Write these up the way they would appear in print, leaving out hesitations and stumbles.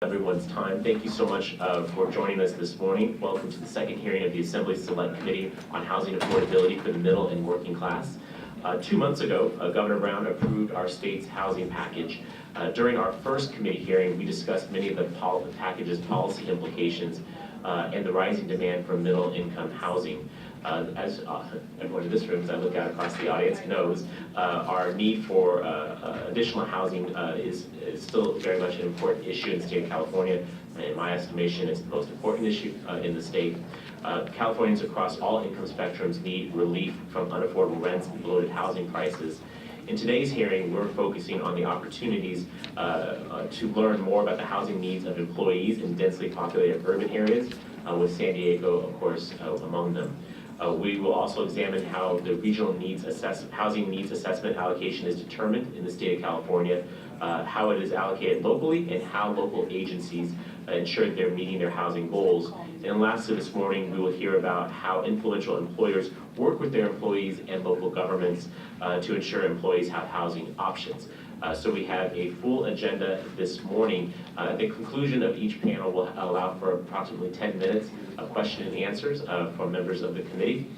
Everyone's time. Thank you so much for joining us this morning. Welcome to the second hearing of the Assembly Select Committee on Housing Affordability for the Middle and Working Class. 2 months ago, Governor Brown approved our state's housing package. During our first committee hearing, we discussed many of the package's policy implications and the rising demand for middle-income housing. As everyone in this room, as I look out across the audience, knows, our need for additional housing is still very much an important issue in the state of California. In my estimation, it's the most important issue in the state. Californians across all income spectrums need relief from unaffordable rents and bloated housing prices. In today's hearing, we're focusing on the opportunities to learn more about the housing needs of employees in densely populated urban areas, with San Diego, of course, among them. We will also examine how the regional housing needs assessment allocation is determined in the state of California, how it is allocated locally, and how local agencies ensure they're meeting their housing goals. And lastly, this morning, we will hear about how influential employers work with their employees and local governments to ensure employees have housing options. So we have a full agenda this morning. The conclusion of each panel will allow for approximately 10 minutes of question and answers from members of the committee.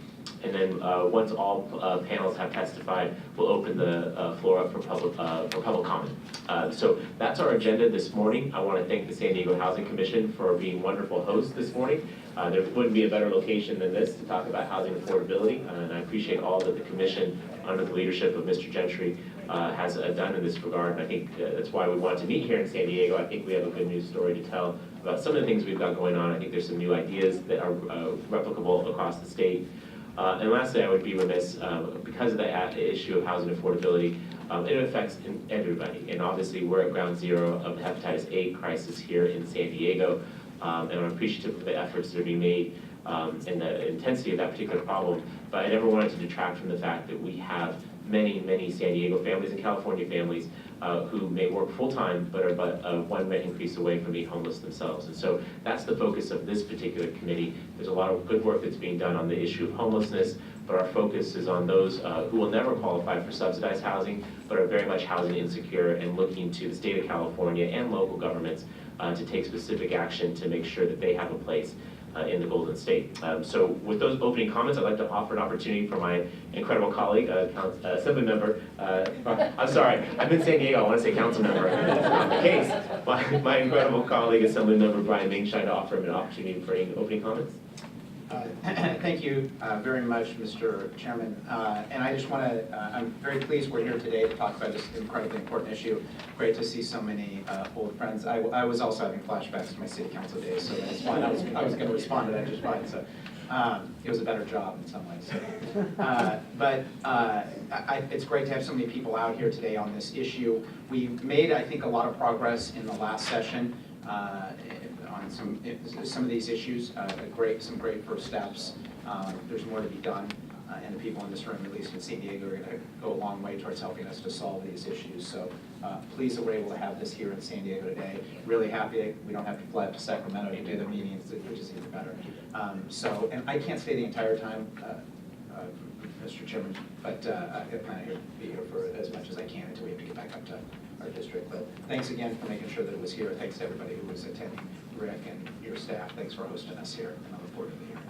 And then once all panels have testified, we'll open the floor up for public comment. So that's our agenda this morning. I want to thank the San Diego Housing Commission for being wonderful hosts this morning. There wouldn't be a better location than this to talk about housing affordability, and I appreciate all that the commission, under the leadership of Mr. Gentry, has done in this regard. And I think that's why we wanted to meet here in San Diego. I think we have a good news story to tell about some of the things we've got going on. I think there's some new ideas that are replicable across the state. And lastly, I would be remiss, because of the issue of housing affordability, it affects everybody. And obviously, we're at ground zero of the hepatitis A crisis here in San Diego. And I'm appreciative of the efforts that are being made and the intensity of that particular problem. But I never wanted to detract from the fact that we have many, many San Diego families and California families who may work full-time but are one rent increase away from being homeless themselves. And so that's the focus of this particular committee. There's a lot of good work that's being done on the issue of homelessness, but our focus is on those who will never qualify for subsidized housing, but are very much housing insecure and looking to the state of California and local governments to take specific action to make sure that they have a place in the Golden State. So with those opening comments, I'd like to offer an opportunity for my incredible colleague, Assemblymember, I'm sorry, I'm in San Diego, I want to say council member, not the case. My incredible colleague, Assemblymember Brian Mingshine, to offer him an opportunity for any opening comments. Thank you very much, Mr. Chairman. And I just want to, I'm very pleased we're here today to talk about this incredibly important issue. Great to see so many old friends. I was also having flashbacks to my city council days, so that's fine. I was going to respond to that just fine. So it was a better job in some ways. But it's great to have so many people out here today on this issue. We made, I think, a lot of progress in the last session. On some of these issues, some great first steps. There's more to be done, and the people in this room, at least in San Diego, are going to go a long way towards helping us to solve these issues. So pleased that we're able to have this here in San Diego today. Really happy that we don't have to fly up to Sacramento to do the meetings, which is even better. And I can't stay the entire time, Mr. Chairman, but I plan to be here for as much as I can until we have to get back up to our district. But thanks again for making sure that it was here. Thanks to everybody who was attending, Rick and your staff. Thanks for hosting us here, and I look forward to the hearing.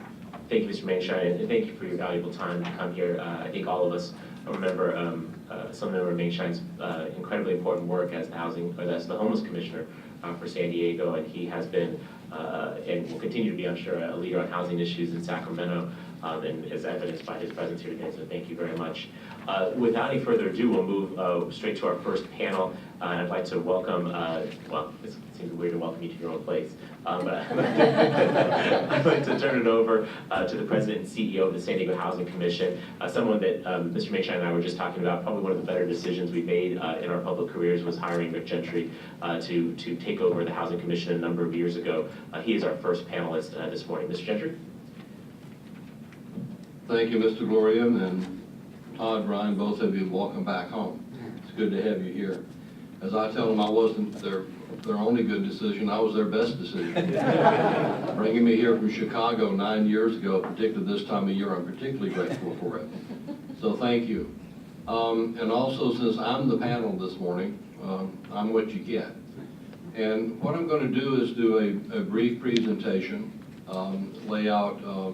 Thank you, Mr. Mingshine, and thank you for your valuable time to come here. I think all of us remember Assemblymember Mingshine's incredibly important work as the homeless commissioner for San Diego, and he has been and will continue to be, I'm sure, a leader on housing issues in Sacramento, and as evidenced by his presence here today. So thank you very much. Without any further ado, we'll move straight to our first panel. And I'd like to welcome, well, it seems weird to welcome you to your own place, but I'd like to turn it over to the President and CEO of the San Diego Housing Commission, someone that Mr. Mingshine and I were just talking about. Probably one of the better decisions we made in our public careers was hiring Rick Gentry to take over the Housing Commission a number of years ago. He is our first panelist this morning. Mr. Gentry? Thank you, Mr. Gloria, and Todd, Ryan, both of you, welcome back home. It's good to have you here. As I tell them, I wasn't their only good decision, I was their best decision. Bringing me here from Chicago 9 years ago, particularly this time of year, I'm particularly grateful for it. So thank you. And also, since I'm the panel this morning, I'm what you get. And what I'm going to do is do a brief presentation, lay out the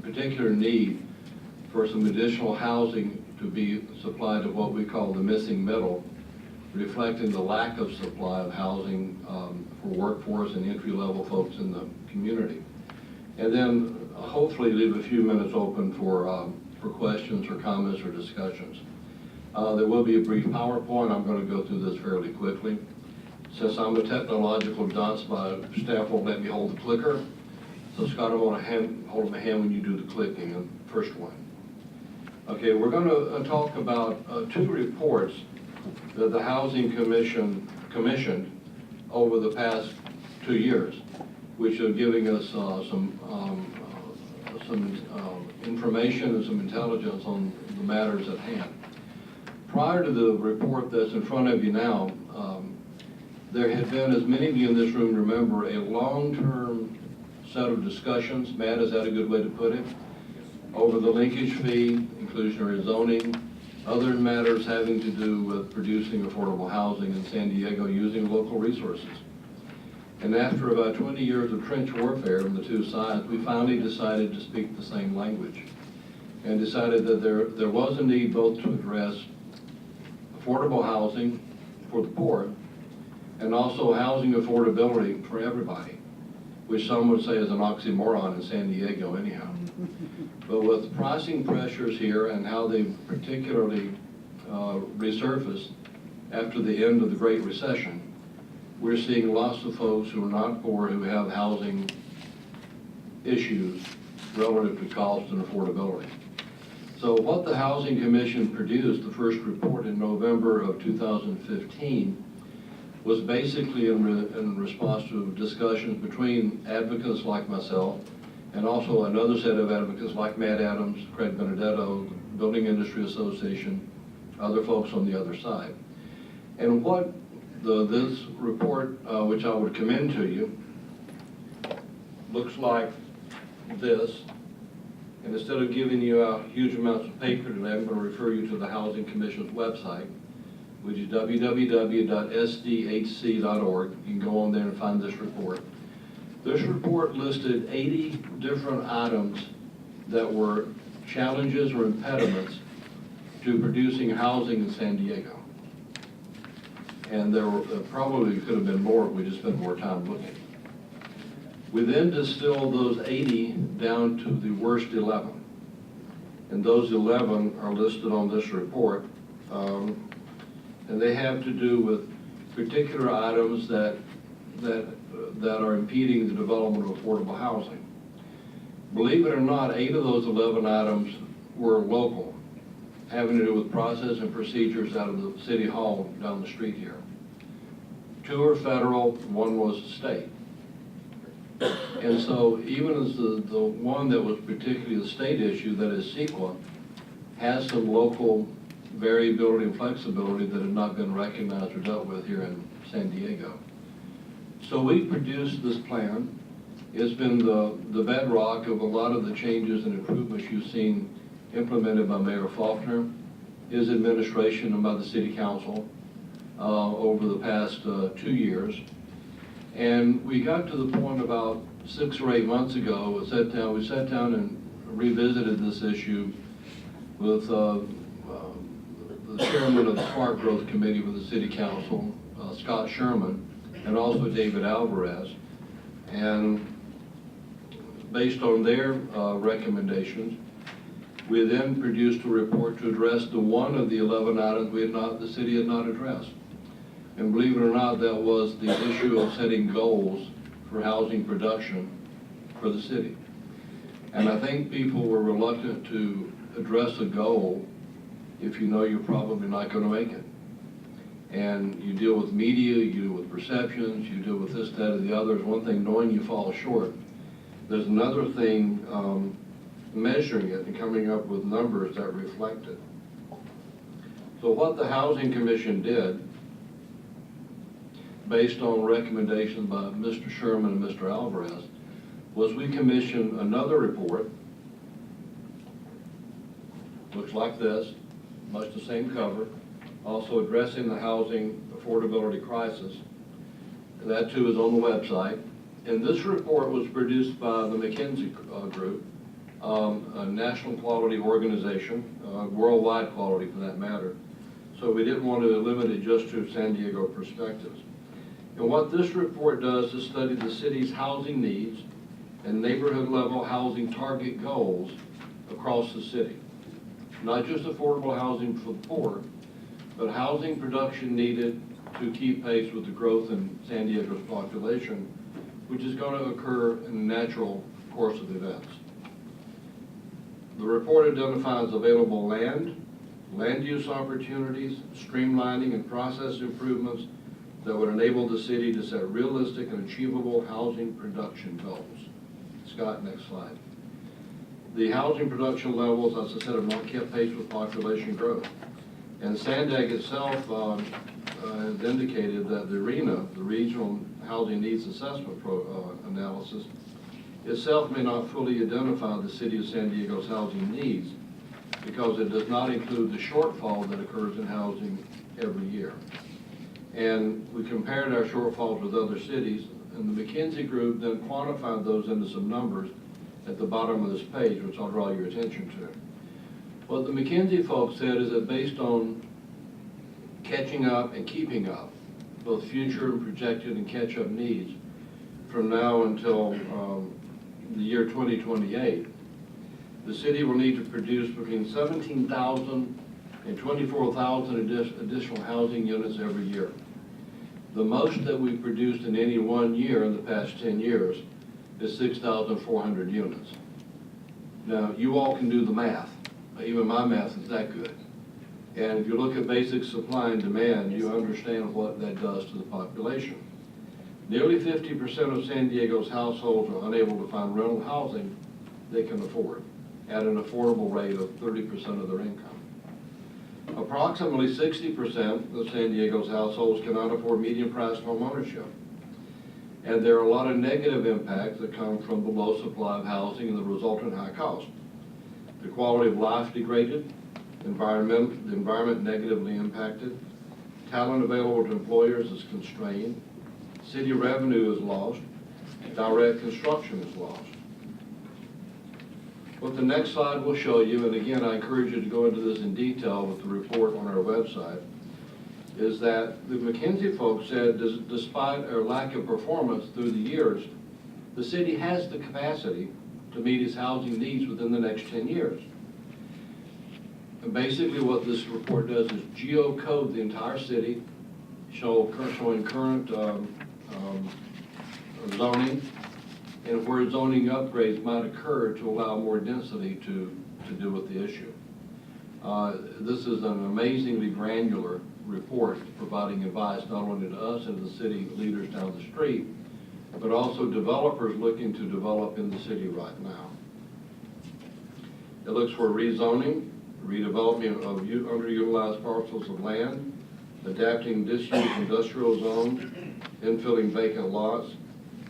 particular need for some additional housing to be supplied to what we call the missing middle, reflecting the lack of supply of housing for workforce and entry-level folks in the community. And then hopefully leave a few minutes open for questions or comments or discussions. There will be a brief PowerPoint. I'm going to go through this fairly quickly. Since I'm a technological dunce, my staff won't let me hold the clicker. So Scott, I want to hold my hand when you do the clicking, and first one. Okay, we're going to talk about two reports that the Housing Commission commissioned over the past 2 years, which are giving us some information and some intelligence on the matters at hand. Prior to the report that's in front of you now, there had been, as many of you in this room remember, a long-term set of discussions, Matt, is that a good way to put it? Over the linkage fee, inclusionary zoning, other matters having to do with producing affordable housing in San Diego using local resources. And after about 20 years of trench warfare on the two sides, we finally decided to speak the same language and decided that there was a need both to address affordable housing for the poor and also housing affordability for everybody, which some would say is an oxymoron in San Diego anyhow. But with pricing pressures here and how they particularly resurfaced after the end of the Great Recession, we're seeing lots of folks who are not poor who have housing issues relative to cost and affordability. So what the Housing Commission produced, the first report in November of 2015, was basically in response to discussions between advocates like myself and also another set of advocates like Matt Adams, Craig Benedetto, the Building Industry Association, other folks on the other side. And what this report, which I would commend to you, looks like this. And instead of giving you huge amounts of paper today, I'm going to refer you to the Housing Commission's website, which is www.sdhc.org. You can go on there and find this report. This report listed 80 different items that were challenges or impediments to producing housing in San Diego. And there were, probably could have been more if we just spent more time looking. We then distilled those 80 down to the worst 11. And those 11 are listed on this report. And they have to do with particular items that are impeding the development of affordable housing. Believe it or not, 8 of those 11 items were local, having to do with process and procedures out of the city hall down the street here. 2 are federal, 1 was state. And so even as the one that was particularly a state issue, that is CEQA, has some local variability and flexibility that had not been recognized or dealt with here in San Diego. So we produced this plan. It's been the bedrock of a lot of the changes and improvements you've seen implemented by Mayor Faulkner, his administration, and by the City Council over the past 2 years. And we got to the point about 6 or 8 months ago, we sat down and revisited this issue with the chairman of the Park Growth Committee with the City Council, Scott Sherman, and also David Alvarez. And based on their recommendations, we then produced a report to address the one of the 11 items the city had not addressed. And believe it or not, that was the issue of setting goals for housing production for the city. And I think people were reluctant to address a goal if you know you're probably not going to make it. And you deal with media, you deal with perceptions, you deal with this, that, or the other. It's one thing knowing you fall short. There's another thing measuring it and coming up with numbers that reflect it. So what the Housing Commission did, based on recommendations by Mr. Sherman and Mr. Alvarez, was we commissioned another report, looks like this, much the same cover, also addressing the housing affordability crisis. That too is on the website. And this report was produced by the McKinsey Group, a national quality organization, worldwide quality for that matter. So we didn't want to limit it just to San Diego perspectives. And what this report does is study the city's housing needs and neighborhood level housing target goals across the city. Not just affordable housing for the poor, but housing production needed to keep pace with the growth in San Diego's population, which is going to occur in the natural course of events. The report identifies available land use opportunities, streamlining and process improvements that would enable the city to set realistic and achievable housing production goals. Scott, next slide. The housing production levels, as I said, have not kept pace with population growth. And SANDAG itself has indicated that the RHNA, the Regional Housing Needs Assessment Analysis, itself may not fully identify the City of San Diego's housing needs because it does not include the shortfall that occurs in housing every year. And we compared our shortfalls with other cities, and the McKinsey Group then quantified those into some numbers at the bottom of this page, which I'll draw your attention to. What the McKinsey folks said is that based on catching up and keeping up, both future and projected and catch-up needs, from now until the year 2028, the city will need to produce between 17,000 and 24,000 additional housing units every year. The most that we've produced in any one year in the past 10 years is 6,400 units. Now, you all can do the math. Even my math is that good. And if you look at basic supply and demand, you understand what that does to the population. Nearly 50% of San Diego's households are unable to find rental housing they can afford at an affordable rate of 30% of their income. Approximately 60% of San Diego's households cannot afford medium-priced home ownership. And there are a lot of negative impacts that come from the low supply of housing and the resultant high cost. The quality of life degraded, the environment negatively impacted, talent available to employers is constrained, city revenue is lost, direct construction is lost. What the next slide will show you, and again I encourage you to go into this in detail with the report on our website, is that the McKinsey folks said despite our lack of performance through the years, the city has the capacity to meet its housing needs within the next 10 years. And basically what this report does is geocode the entire city, showing current zoning, and where zoning upgrades might occur to allow more density to deal with the issue. This is an amazingly granular report providing advice not only to us and the city leaders down the street, but also developers looking to develop in the city right now. It looks for rezoning, redevelopment of underutilized parcels of land, adapting disused industrial zones, infilling vacant lots,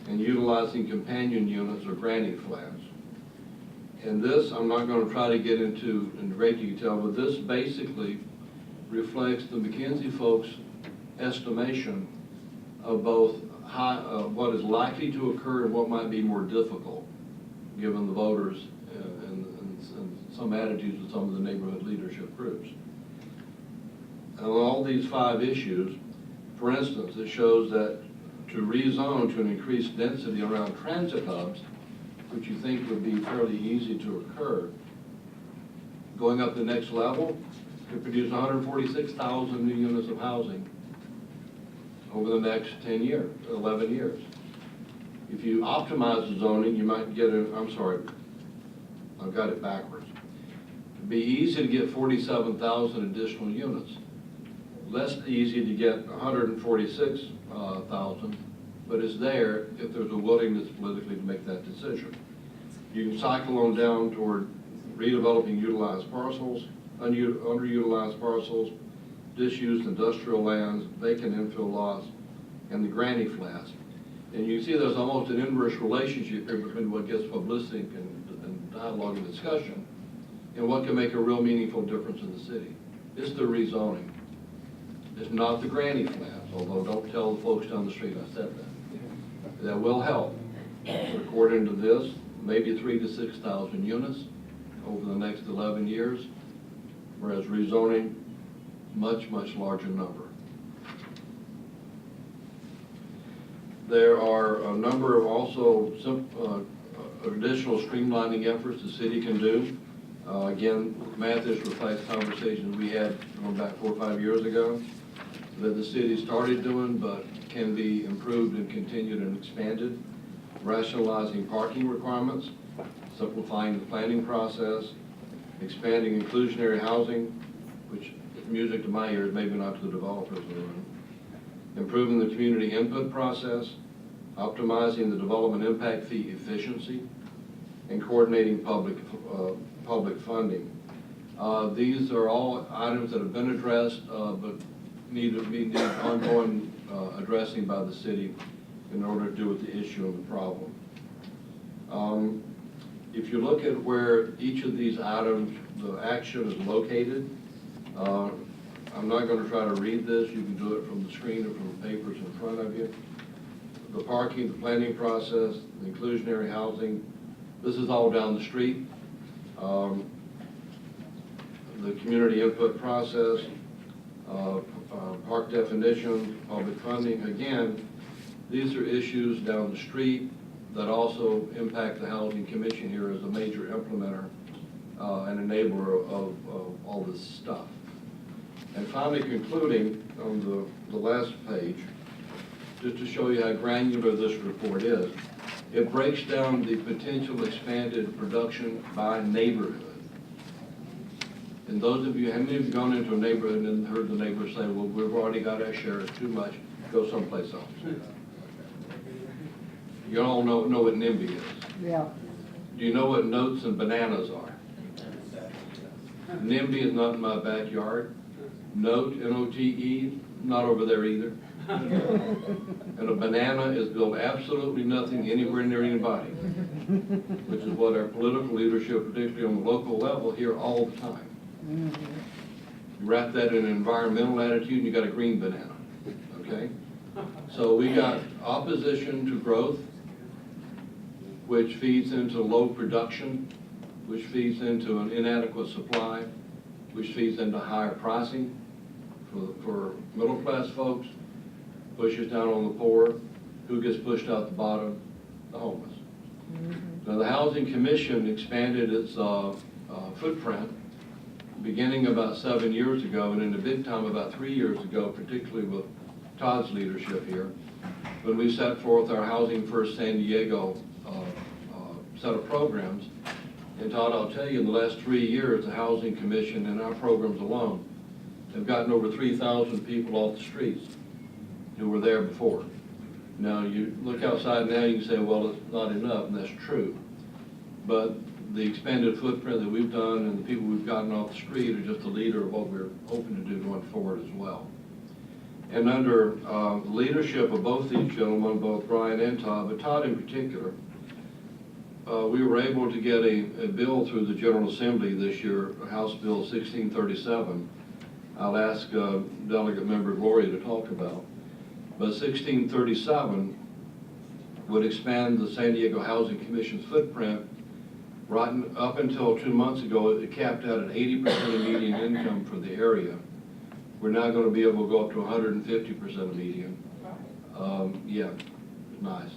and utilizing companion units or granny flats. And this, I'm not going to try to get into in great detail, but this basically reflects the McKinsey folks' estimation of both what is likely to occur and what might be more difficult, given the voters and some attitudes of some of the neighborhood leadership groups. And on all these 5 issues, for instance, it shows that to rezone to an increased density around transit hubs, which you think would be fairly easy to occur, going up the next level could produce 146,000 new units of housing over the next 11 years. If you optimize the zoning, you might get I've got it backwards. It'd be easy to get 47,000 additional units. Less easy to get 146,000, but it's there if there's a willingness politically to make that decision. You can cycle on down toward redeveloping utilized parcels, underutilized parcels, disused industrial lands, vacant infill lots, and the granny flats. And you see there's almost an inverse relationship here between what gets publicity and dialogue and discussion and what can make a real meaningful difference in the city. It's the rezoning. It's not the granny flats, although don't tell the folks down the street I said that. That will help. According to this, maybe 3,000 to 6,000 units over the next 11 years, whereas rezoning, much, much larger number. There are a number of also additional streamlining efforts the city can do. Again, Mathis reflects conversations we had going back 4 or 5 years ago that the city started doing but can be improved and continued and expanded. Rationalizing parking requirements, simplifying the planning process, expanding inclusionary housing, which is music to my ears, maybe not to the developers in the room. Improving the community input process, optimizing the development impact fee efficiency, and coordinating public funding. These are all items that have been addressed, but need ongoing addressing by the city in order to deal with the issue and the problem. If you look at where each of these items, the action is located, I'm not going to try to read this. You can do it from the screen or from the papers in front of you. The parking, the planning process, the inclusionary housing, this is all down the street. The community input process, park definition, public funding. Again, these are issues down the street that also impact the Housing Commission here as a major implementer and enabler of all this stuff. And finally, concluding on the last page, just to show you how granular this report is, it breaks down the potential expanded production by neighborhood. And those of you, how many of you gone into a neighborhood and heard the neighbors say, well, we've already got our share, it's too much, go someplace else? You all know what NIMBY is. Yeah. Do you know what notes and bananas are? NIMBY is not in my backyard. Note, N-O-T-E, not over there either. And a banana is built absolutely nothing anywhere near anybody, which is what our political leadership, particularly on the local level, hear all the time. You wrap that in an environmental attitude and you got a green banana, okay? So we got opposition to growth, which feeds into low production, which feeds into an inadequate supply, which feeds into higher pricing for middle class folks, pushes down on the poor. Who gets pushed out the bottom? The homeless. Now the Housing Commission expanded its footprint beginning about 7 years ago, and in the big time about 3 years ago, particularly with Todd's leadership here, when we set forth our Housing First San Diego set of programs. And Todd, I'll tell you, in the last 3 years, the Housing Commission and our programs alone have gotten over 3,000 people off the streets who were there before. Now, you look outside now, you can say, well, it's not enough, and that's true. But the expanded footprint that we've done and the people we've gotten off the street are just a leader of what we're hoping to do going forward as well. And under the leadership of both these gentlemen, both Brian and Todd, but Todd in particular, we were able to get a bill through the General Assembly this year, House Bill 1637. I'll ask Delegate Member Gloria to talk about. But 1637 would expand the San Diego Housing Commission's footprint. Right up until 2 months ago, it capped out at 80% of median income for the area. We're now going to be able to go up to 150% of median. Yeah, nice.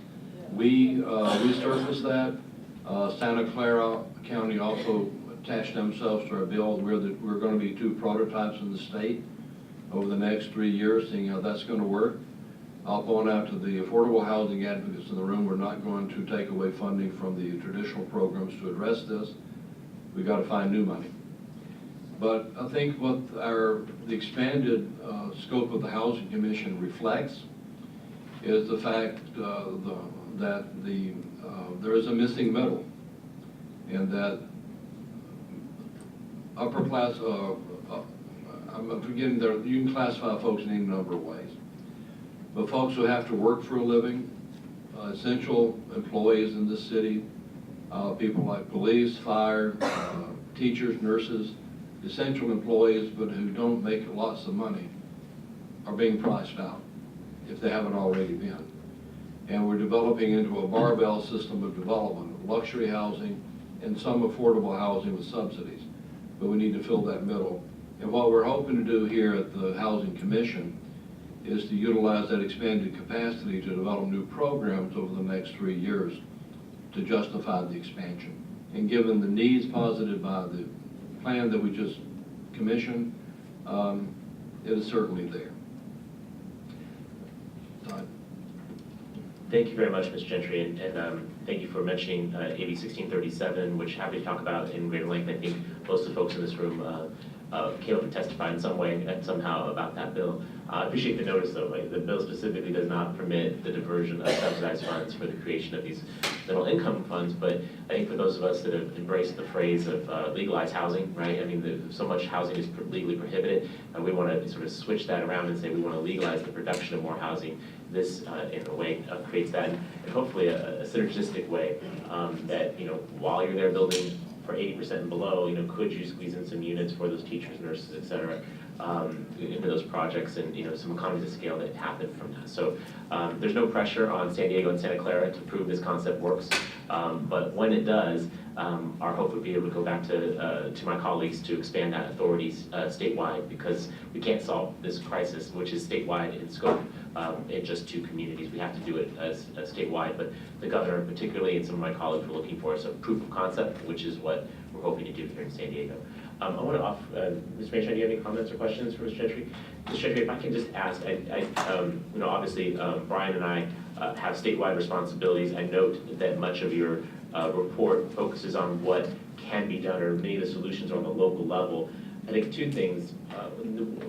We resurfaced that. Santa Clara County also attached themselves to our bill. We're going to be 2 prototypes in the state over the next 3 years, seeing how that's going to work. I'll point out to the affordable housing advocates in the room, we're not going to take away funding from the traditional programs to address this. We've got to find new money. But I think what the expanded scope of the Housing Commission reflects is the fact that there is a missing middle, and that upper class, I'm forgetting, you can classify folks in any number of ways. But folks who have to work for a living, essential employees in this city, people like police, fire, teachers, nurses, essential employees, but who don't make lots of money, are being priced out. if they haven't already been. And we're developing into a barbell system of development, luxury housing and some affordable housing with subsidies. But we need to fill that middle. And what we're hoping to do here at the Housing Commission is to utilize that expanded capacity to develop new programs over the next 3 years to justify the expansion. And given the needs posited by the plan that we just commissioned, it is certainly there. Todd? Thank you very much, Ms. Gentry, and thank you for mentioning AB 1637, which happy to talk about in greater length. I think most of the folks in this room came up and testified in some way and somehow about that bill. I appreciate the notice, though. Like, the bill specifically does not permit the diversion of subsidized funds for the creation of these middle income funds, but I think for those of us that have embraced the phrase of legalized housing, right? I mean, so much housing is legally prohibited, and we want to sort of switch that around and say we want to legalize the production of more housing. This, in a way, creates that, and hopefully a synergistic way that, while you're there building for 80% and below, could you squeeze in some units for those teachers, nurses, et cetera, into those projects, and some economies of scale that happen from that. So there's no pressure on San Diego and Santa Clara to prove this concept works, but when it does, our hope would be able to go back to my colleagues to expand that authority statewide, because we can't solve this crisis, which is statewide in scope, in just 2 communities. We have to do it as statewide, but the governor particularly and some of my colleagues were looking for some proof of concept, which is what we're hoping to do here in San Diego. I want to offer, Ms. Manchin, do you have any comments or questions for Ms. Gentry? Ms. Gentry, if I can just ask, obviously Brian and I have statewide responsibilities. I note that much of your report focuses on what can be done, or many of the solutions are on the local level. I think 2 things.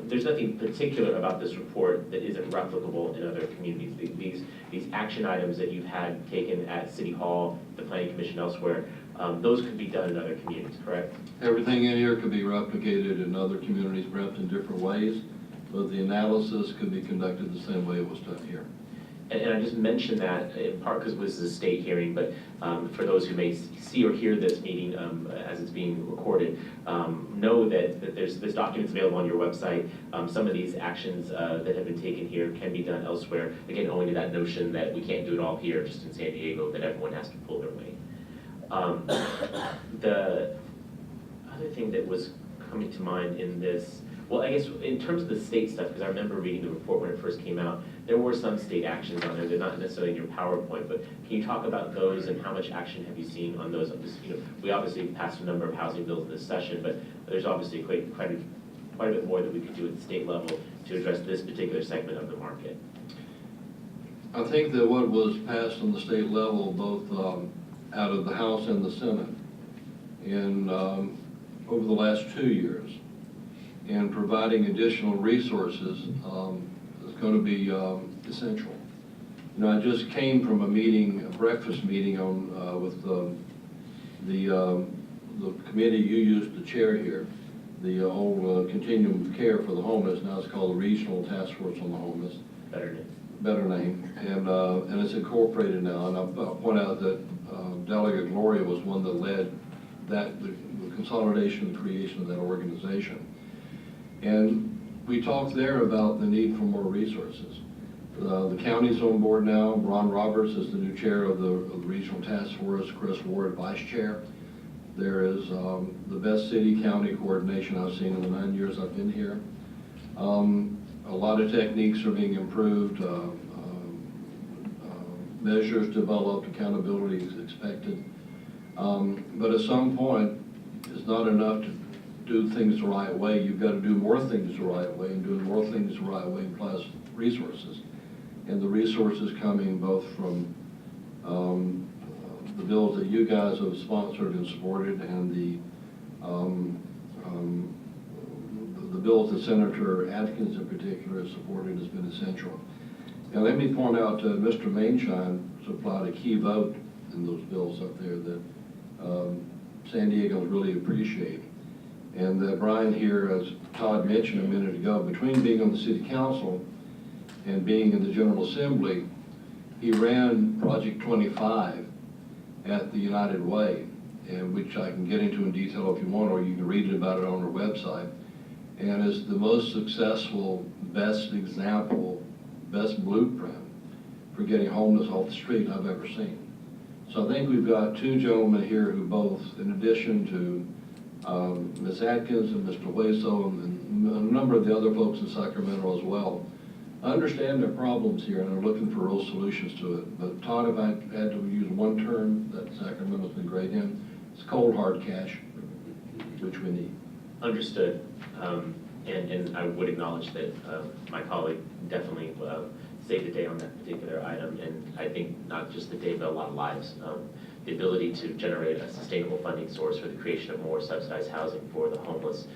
There's nothing particular about this report that isn't replicable in other communities. These action items that you've had taken at City Hall, the Planning Commission, elsewhere, those could be done in other communities, correct? Everything in here could be replicated in other communities, perhaps in different ways, but the analysis could be conducted the same way it was done here. And I just mentioned that in part because this is a state hearing, but for those who may see or hear this meeting as it's being recorded, know that there's documents available on your website. Some of these actions that have been taken here can be done elsewhere. Again, owing to that notion that we can't do it all here, just in San Diego, that everyone has to pull their weight. The other thing that was coming to mind in this, well, I guess in terms of the state stuff, because I remember reading the report when it first came out, there were some state actions on there. They're not necessarily in your PowerPoint, but can you talk about those and how much action have you seen on those? We obviously passed a number of housing bills this session, but there's obviously quite a bit more that we could do at the state level to address this particular segment of the market. I think that what was passed on the state level, both out of the House and the Senate, in over the last 2 years, and providing additional resources is going to be essential. I just came from a meeting, a breakfast meeting on with the committee you used to chair here, the old Continuum of Care for the Homeless. Now it's called the Regional Task Force on the Homeless. Better name, and it's incorporated now. And I'll point out that Delegate Gloria was one that led the consolidation and creation of that organization. And we talked there about the need for more resources. The county's on board now. Ron Roberts is the new chair of the Regional Task Force, Chris Ward, vice chair. There is the best city-county coordination I've seen in the 9 years I've been here. A lot of techniques are being improved, measures developed, accountability is expected. But at some point, it's not enough to do things the right way. You've got to do more things the right way, and doing more things the right way implies resources. And the resources coming both from the bills that you guys have sponsored and supported, and the bills that Senator Atkins in particular has supported has been essential. And let me point out Mr. Mainshine supplied a key vote in those bills up there that San Diegans really appreciate. And that Brian here, as Todd mentioned a minute ago, between being on the City Council and being in the General Assembly, he ran Project 25 at the United Way, and which I can get into in detail if you want, or you can read about it on our website. And is the most successful, best example best blueprint for getting homeless off the street I've ever seen. So I think we've got two gentlemen here who both, in addition to Ms. Atkins and Mr. Hueso and a number of the other folks in Sacramento as well, understand their problems here and are looking for real solutions to it. But Todd, if I had to use one term that Sacramento's been great in, it's cold hard cash, which we need. Understood. And I would acknowledge that my colleague definitely saved the day on that particular item, and I think not just the day, but a lot of lives. The ability to generate a sustainable funding source for the creation of more subsidized housing for the homeless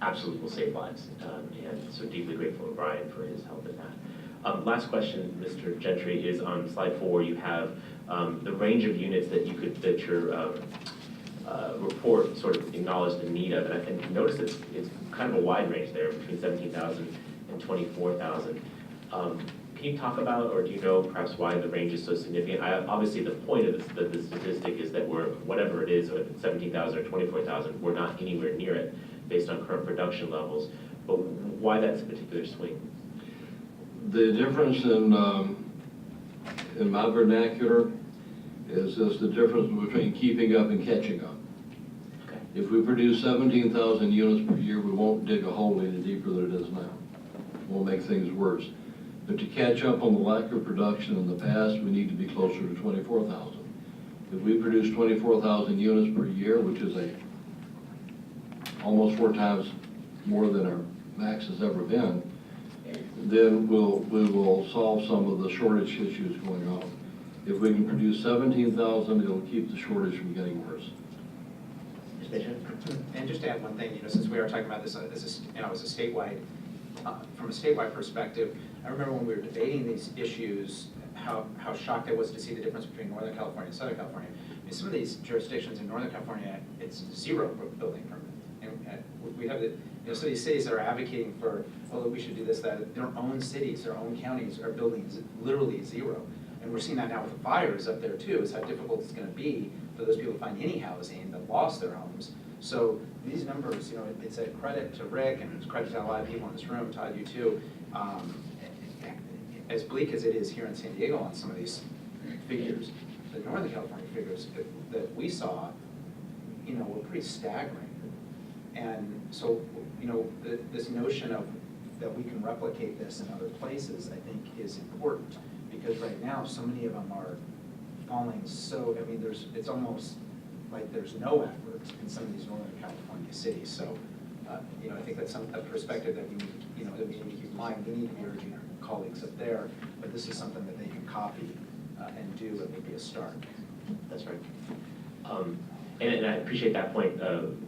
absolutely will save lives. And so deeply grateful to Brian for his help in that. Last question, Mr. Gentry, is on slide 4. You have the range of units that your report sort of acknowledged the need of, and you notice it's kind of a wide range there between 17,000 and 24,000. Can you talk about, or do you know perhaps why the range is so significant? Obviously, the point of the statistic is that we're, whatever it is, whether it's 17,000 or 24,000, we're not anywhere near it based on current production levels. But why that's a particular swing? The difference in my vernacular is just the difference between keeping up and catching up. Okay. If we produce 17,000 units per year, we won't dig a hole any deeper than it is now. We'll make things worse. But to catch up on the lack of production in the past, we need to be closer to 24,000. If we produce 24,000 units per year, which is almost 4 times more than our max has ever been, then we will solve some of the shortage issues going on. If we can produce 17,000, it'll keep the shortage from getting worse. And just to add one thing, since we are talking about this as a statewide, from a statewide perspective, I remember when we were debating these issues, how shocked I was to see the difference between Northern California and Southern California. I mean, some of these jurisdictions in Northern California, it's 0 building permit. And we have some of these cities that are advocating for, well, we should do this, that. Their own cities, their own counties are building literally 0. And we're seeing that now with the fires up there too, is how difficult it's going to be for those people to find any housing that lost their homes. So these numbers, it's a credit to Rick, and it's a credit to a lot of people in this room, Todd, you too. As bleak as it is here in San Diego on some of these figures, the Northern California figures that we saw, were pretty staggering. And so, this notion of that we can replicate this in other places, I think, is important, because right now so many of them are falling so. I mean, it's almost like there's no effort in some of these Northern California cities. So, I think that's a perspective that we need, that we need to keep in mind. We need to be urging our colleagues up there, but this is something that they can copy and do, and maybe a start. That's right. And I appreciate that point,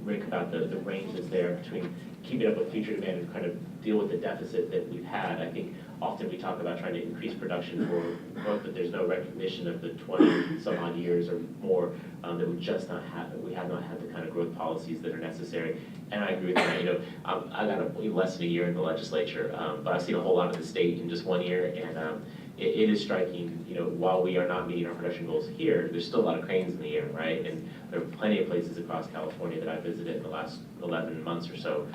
Rick, about the range that's there between keeping up with future demand and kind of deal with the deficit that we've had. I think often we talk about trying to increase production for growth, but there's no recognition of the 20 some odd years or more that we just not have. We have not had the kind of growth policies that are necessary. And I agree with that. I got less than a year in the legislature, but I've seen a whole lot of the state in just 1 year, and it is striking. While we are not meeting our production goals here, there's still a lot of cranes in the air, right? And there are plenty of places across California that I visited in the last 11 months or so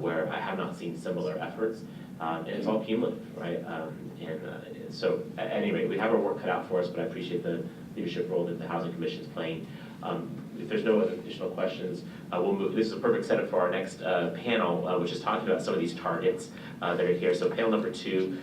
where I have not seen similar efforts, and it's all cumulative, right? So at any rate, we have our work cut out for us, but I appreciate the leadership role that the Housing Commission is playing. If there's no other additional questions, we'll move. This is a perfect setup for our next panel, which is talking about some of these targets that are here. So panel number 2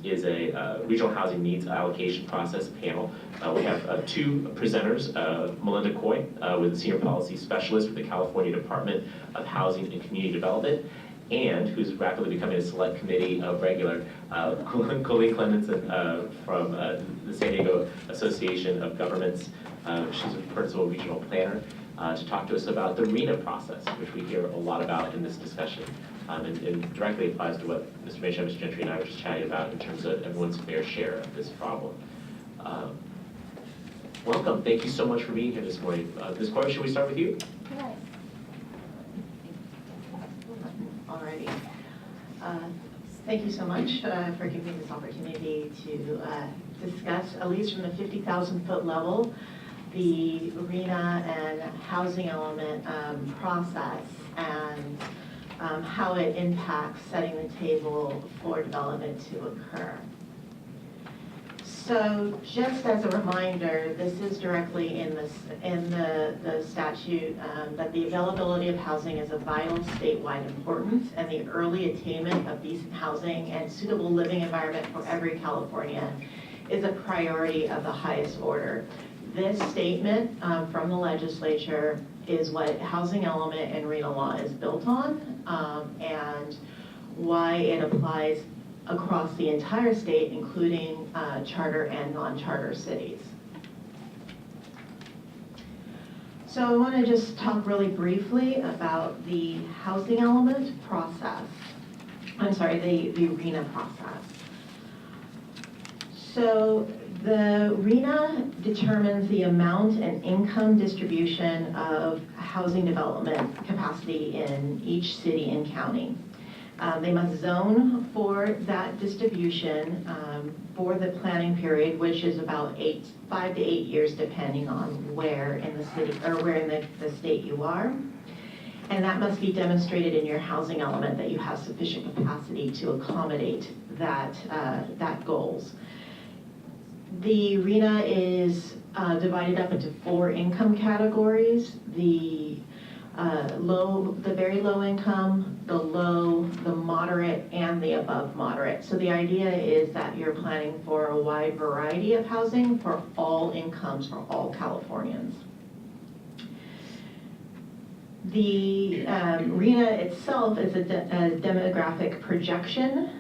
is a regional housing needs allocation process panel. We have 2 presenters, Melinda Coy, with the Senior Policy Specialist with the California Department of Housing and Community Development, and who's rapidly becoming a select committee of regular, Colleen Clemenson from the San Diego Association of Governments. She's a principal regional planner to talk to us about the RENA process, which we hear a lot about in this discussion, and directly applies to what Mr. Maysha, Mr. Gentry, and I were just chatting about in terms of everyone's fair share of this problem. Welcome. Thank you so much for being here this morning. Ms. Coy, should we start with you? Yes. Alrighty. Thank you so much for giving me this opportunity to discuss, at least from the 50,000-foot level, the RENA and housing element process and how it impacts setting the table for development to occur. So just as a reminder, this is directly in the statute that the availability of housing is of vital statewide importance, and the early attainment of decent housing and suitable living environment for every Californian is a priority of the highest order. This statement from the legislature is what housing element in RENA law is built on, and why it applies across the entire state, including charter and non-charter cities. So I want to just talk really briefly about the housing element process. I'm sorry, the RENA process. So the RENA determines the amount and income distribution of housing development capacity in each city and county. They must zone for that distribution for the planning period, which is about 5 to 8 years, depending on where in the city or where in the state you are. And that must be demonstrated in your housing element that you have sufficient capacity to accommodate that goals. The RENA is divided up into 4 income categories: the very low income, the low, the moderate, and the above moderate. So the idea is that you're planning for a wide variety of housing for all incomes for all Californians. The RENA itself is a demographic projection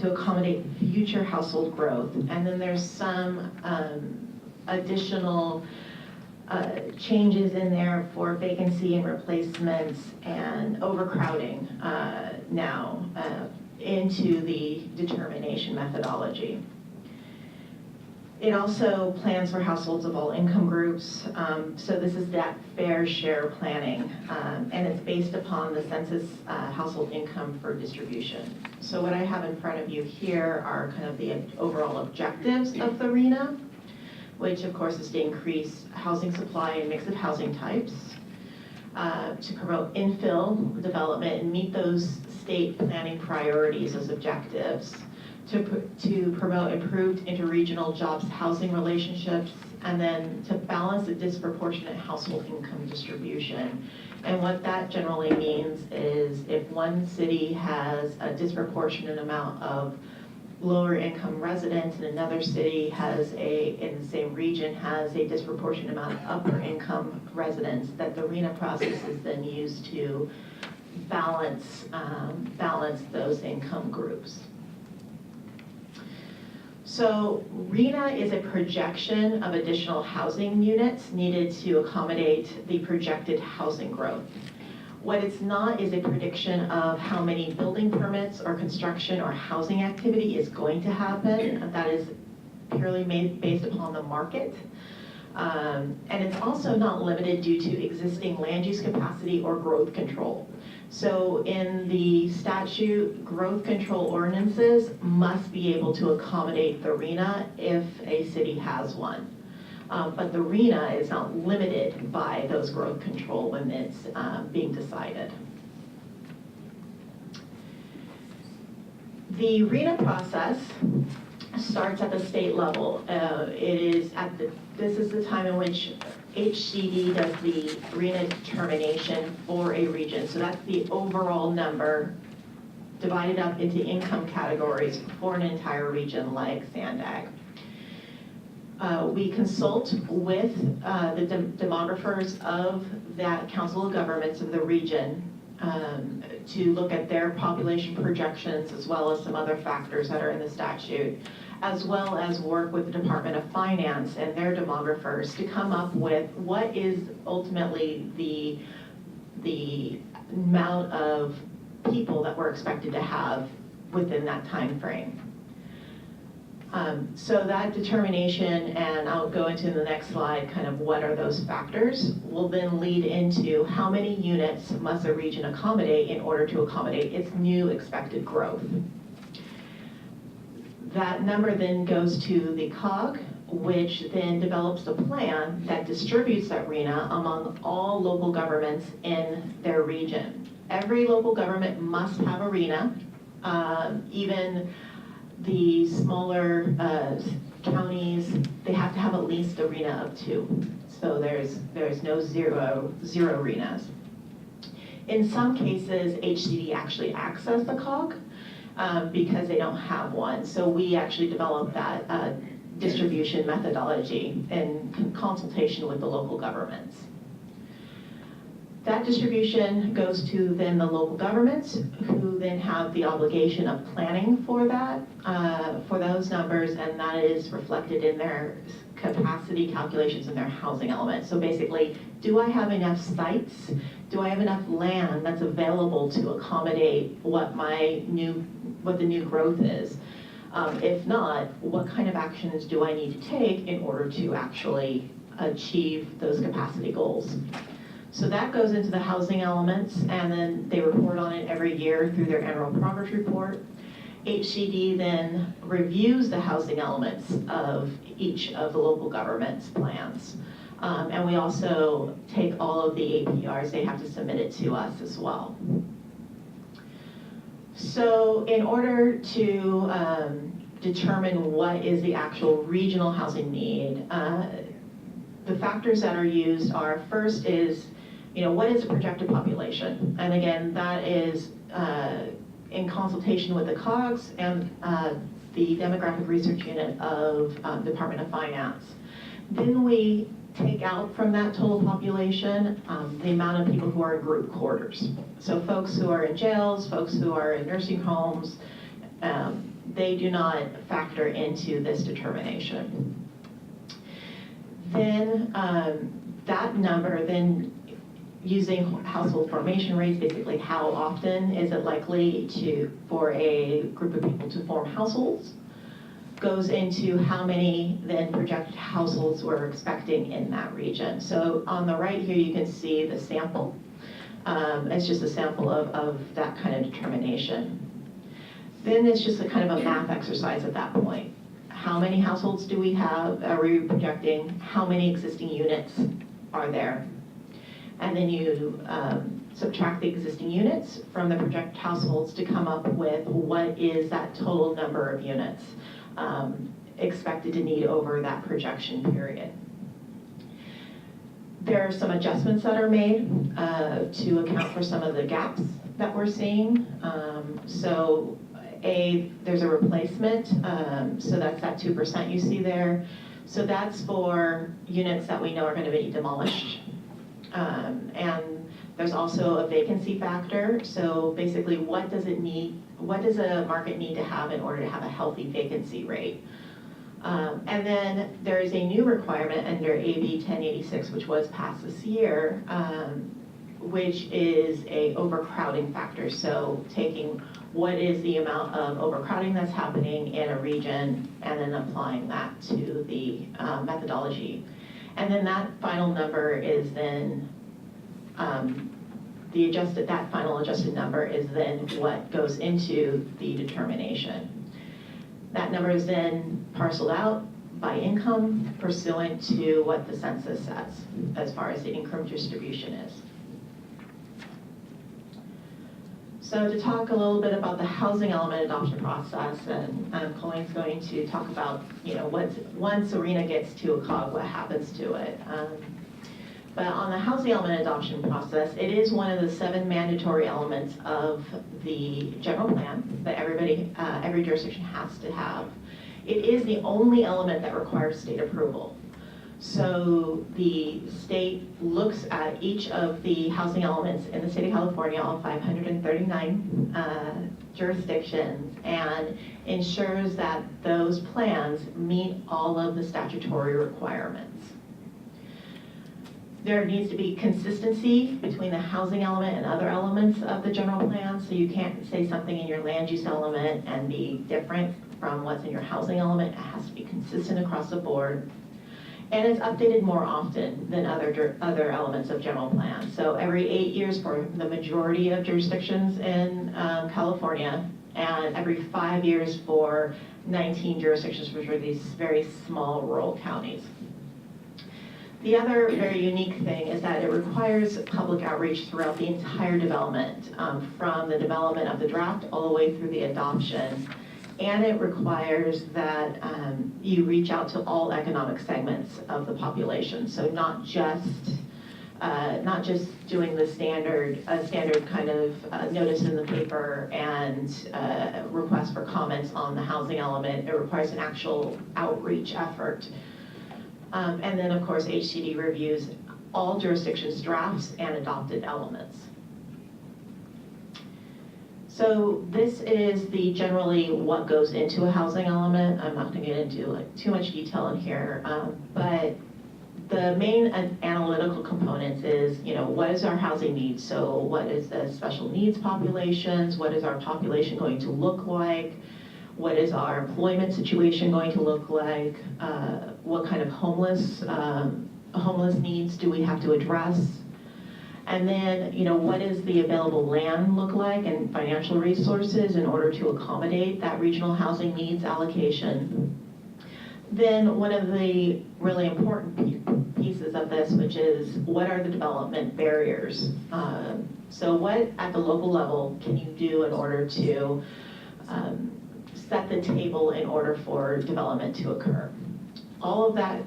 to accommodate future household growth. And then there's some additional changes in there for vacancy and replacements and overcrowding now into the determination methodology. It also plans for households of all income groups. So this is that fair share planning, and it's based upon the census household income for distribution. So what I have in front of you here are kind of the overall objectives of the RENA, which of course is to increase housing supply and mix of housing types, to promote infill development and meet those state planning priorities as objectives, to promote improved interregional jobs housing relationships, and then to balance the disproportionate household income distribution. And what that generally means is if one city has a disproportionate amount of lower income residents and another city in the same region has a disproportionate amount of upper income residents, that the RENA process is then used to balance those income groups. So RENA is a projection of additional housing units needed to accommodate the projected housing growth. What it's not is a prediction of how many building permits or construction or housing activity is going to happen. That is purely based upon the market. And it's also not limited due to existing land use capacity or growth control. So in the statute, growth control ordinances must be able to accommodate the RENA if a city has one. But the RENA is not limited by those growth control when it's being decided. The RENA process starts at the state level. This is the time in which HCD does the RENA determination for a region. So that's the overall number divided up into income categories for an entire region like Sandag. We consult with the demographers of that Council of Governments of the region to look at their population projections, as well as some other factors that are in the statute, as well as work with the Department of Finance and their demographers to come up with what is ultimately the amount of people that we're expected to have within that time frame. So that determination, and I'll go into in the next slide kind of what are those factors, will then lead into how many units must a region accommodate in order to accommodate its new expected growth. That number then goes to the COG, which then develops a plan that distributes that RENA among all local governments in their region. every local government must have a RENA. Even the smaller counties, they have to have at least a RENA of 2. So there's no zero RENAs. In some cases, HCD actually acts as the cog because they don't have one. So we actually developed that distribution methodology in consultation with the local governments. That distribution goes to then the local governments, who then have the obligation of planning for that, for those numbers, and that is reflected in their capacity calculations in their housing element. So basically, do I have enough sites? Do I have enough land that's available to accommodate what the new growth is? If not, what kind of actions do I need to take in order to actually achieve those capacity goals? So that goes into the housing elements, and then they report on it every year through their annual progress report. HCD then reviews the housing elements of each of the local government's plans. And we also take all of the APRs, they have to submit it to us as well. So in order to determine what is the actual regional housing need, the factors that are used are, first is, what is the projected population? And again, that is in consultation with the COGS and the Demographic Research Unit of Department of Finance. Then we take out from that total population the amount of people who are in group quarters. So folks who are in jails, folks who are in nursing homes, they do not factor into this determination. Then that number, then using household formation rates, basically how often is it likely for a group of people to form households, goes into how many then projected households we're expecting in that region. So on the right here, you can see the sample. It's just a sample of that kind of determination. Then it's just a kind of a math exercise at that point. How many households do we have? Are we projecting? How many existing units are there? And then you subtract the existing units from the projected households to come up with what is that total number of units expected to need over that projection period. There are some adjustments that are made to account for some of the gaps that we're seeing. So there's a replacement, so that's that 2% you see there. So that's for units that we know are going to be demolished. And there's also a vacancy factor. So basically, what does a market need to have in order to have a healthy vacancy rate? And then there is a new requirement under AB 1086, which was passed this year, which is a overcrowding factor. So taking what is the amount of overcrowding that's happening in a region and then applying that to the methodology. And then that final number is then, that final adjusted number is then what goes into the determination. That number is then parceled out by income pursuant to what the census says as far as the income distribution is. So to talk a little bit about the housing element adoption process, and Colleen's going to talk about, once Serena gets to a COG, what happens to it. But on the housing element adoption process, it is one of the 7 mandatory elements of the general plan that every jurisdiction has to have. It is the only element that requires state approval. So the state looks at each of the housing elements in the state of California, all 539 jurisdictions, and ensures that those plans meet all of the statutory requirements. There needs to be consistency between the housing element and other elements of the general plan, so you can't say something in your land use element and be different from what's in your housing element. It has to be consistent across the board. And it's updated more often than other elements of general plan. So every 8 years for the majority of jurisdictions in California, and every 5 years for 19 jurisdictions, which are these very small rural counties. The other very unique thing is that it requires public outreach throughout the entire development, from the development of the draft all the way through the adoption. And it requires that you reach out to all economic segments of the population. So not just doing the standard kind of notice in the paper and request for comments on the housing element. It requires an actual outreach effort. And then, of course, HCD reviews all jurisdictions' drafts and adopted elements. So this is the generally what goes into a housing element. I'm not going to get into too much detail in here, but the main analytical components is, what is our housing needs? So what is the special needs populations? What is our population going to look like? What is our employment situation going to look like? What kind of homeless needs do we have to address? And then, what is the available land look like and financial resources in order to accommodate that regional housing needs allocation? Then one of the really important pieces of this, which is what are the development barriers? So what at the local level can you do in order to set the table in order for development to occur? All of that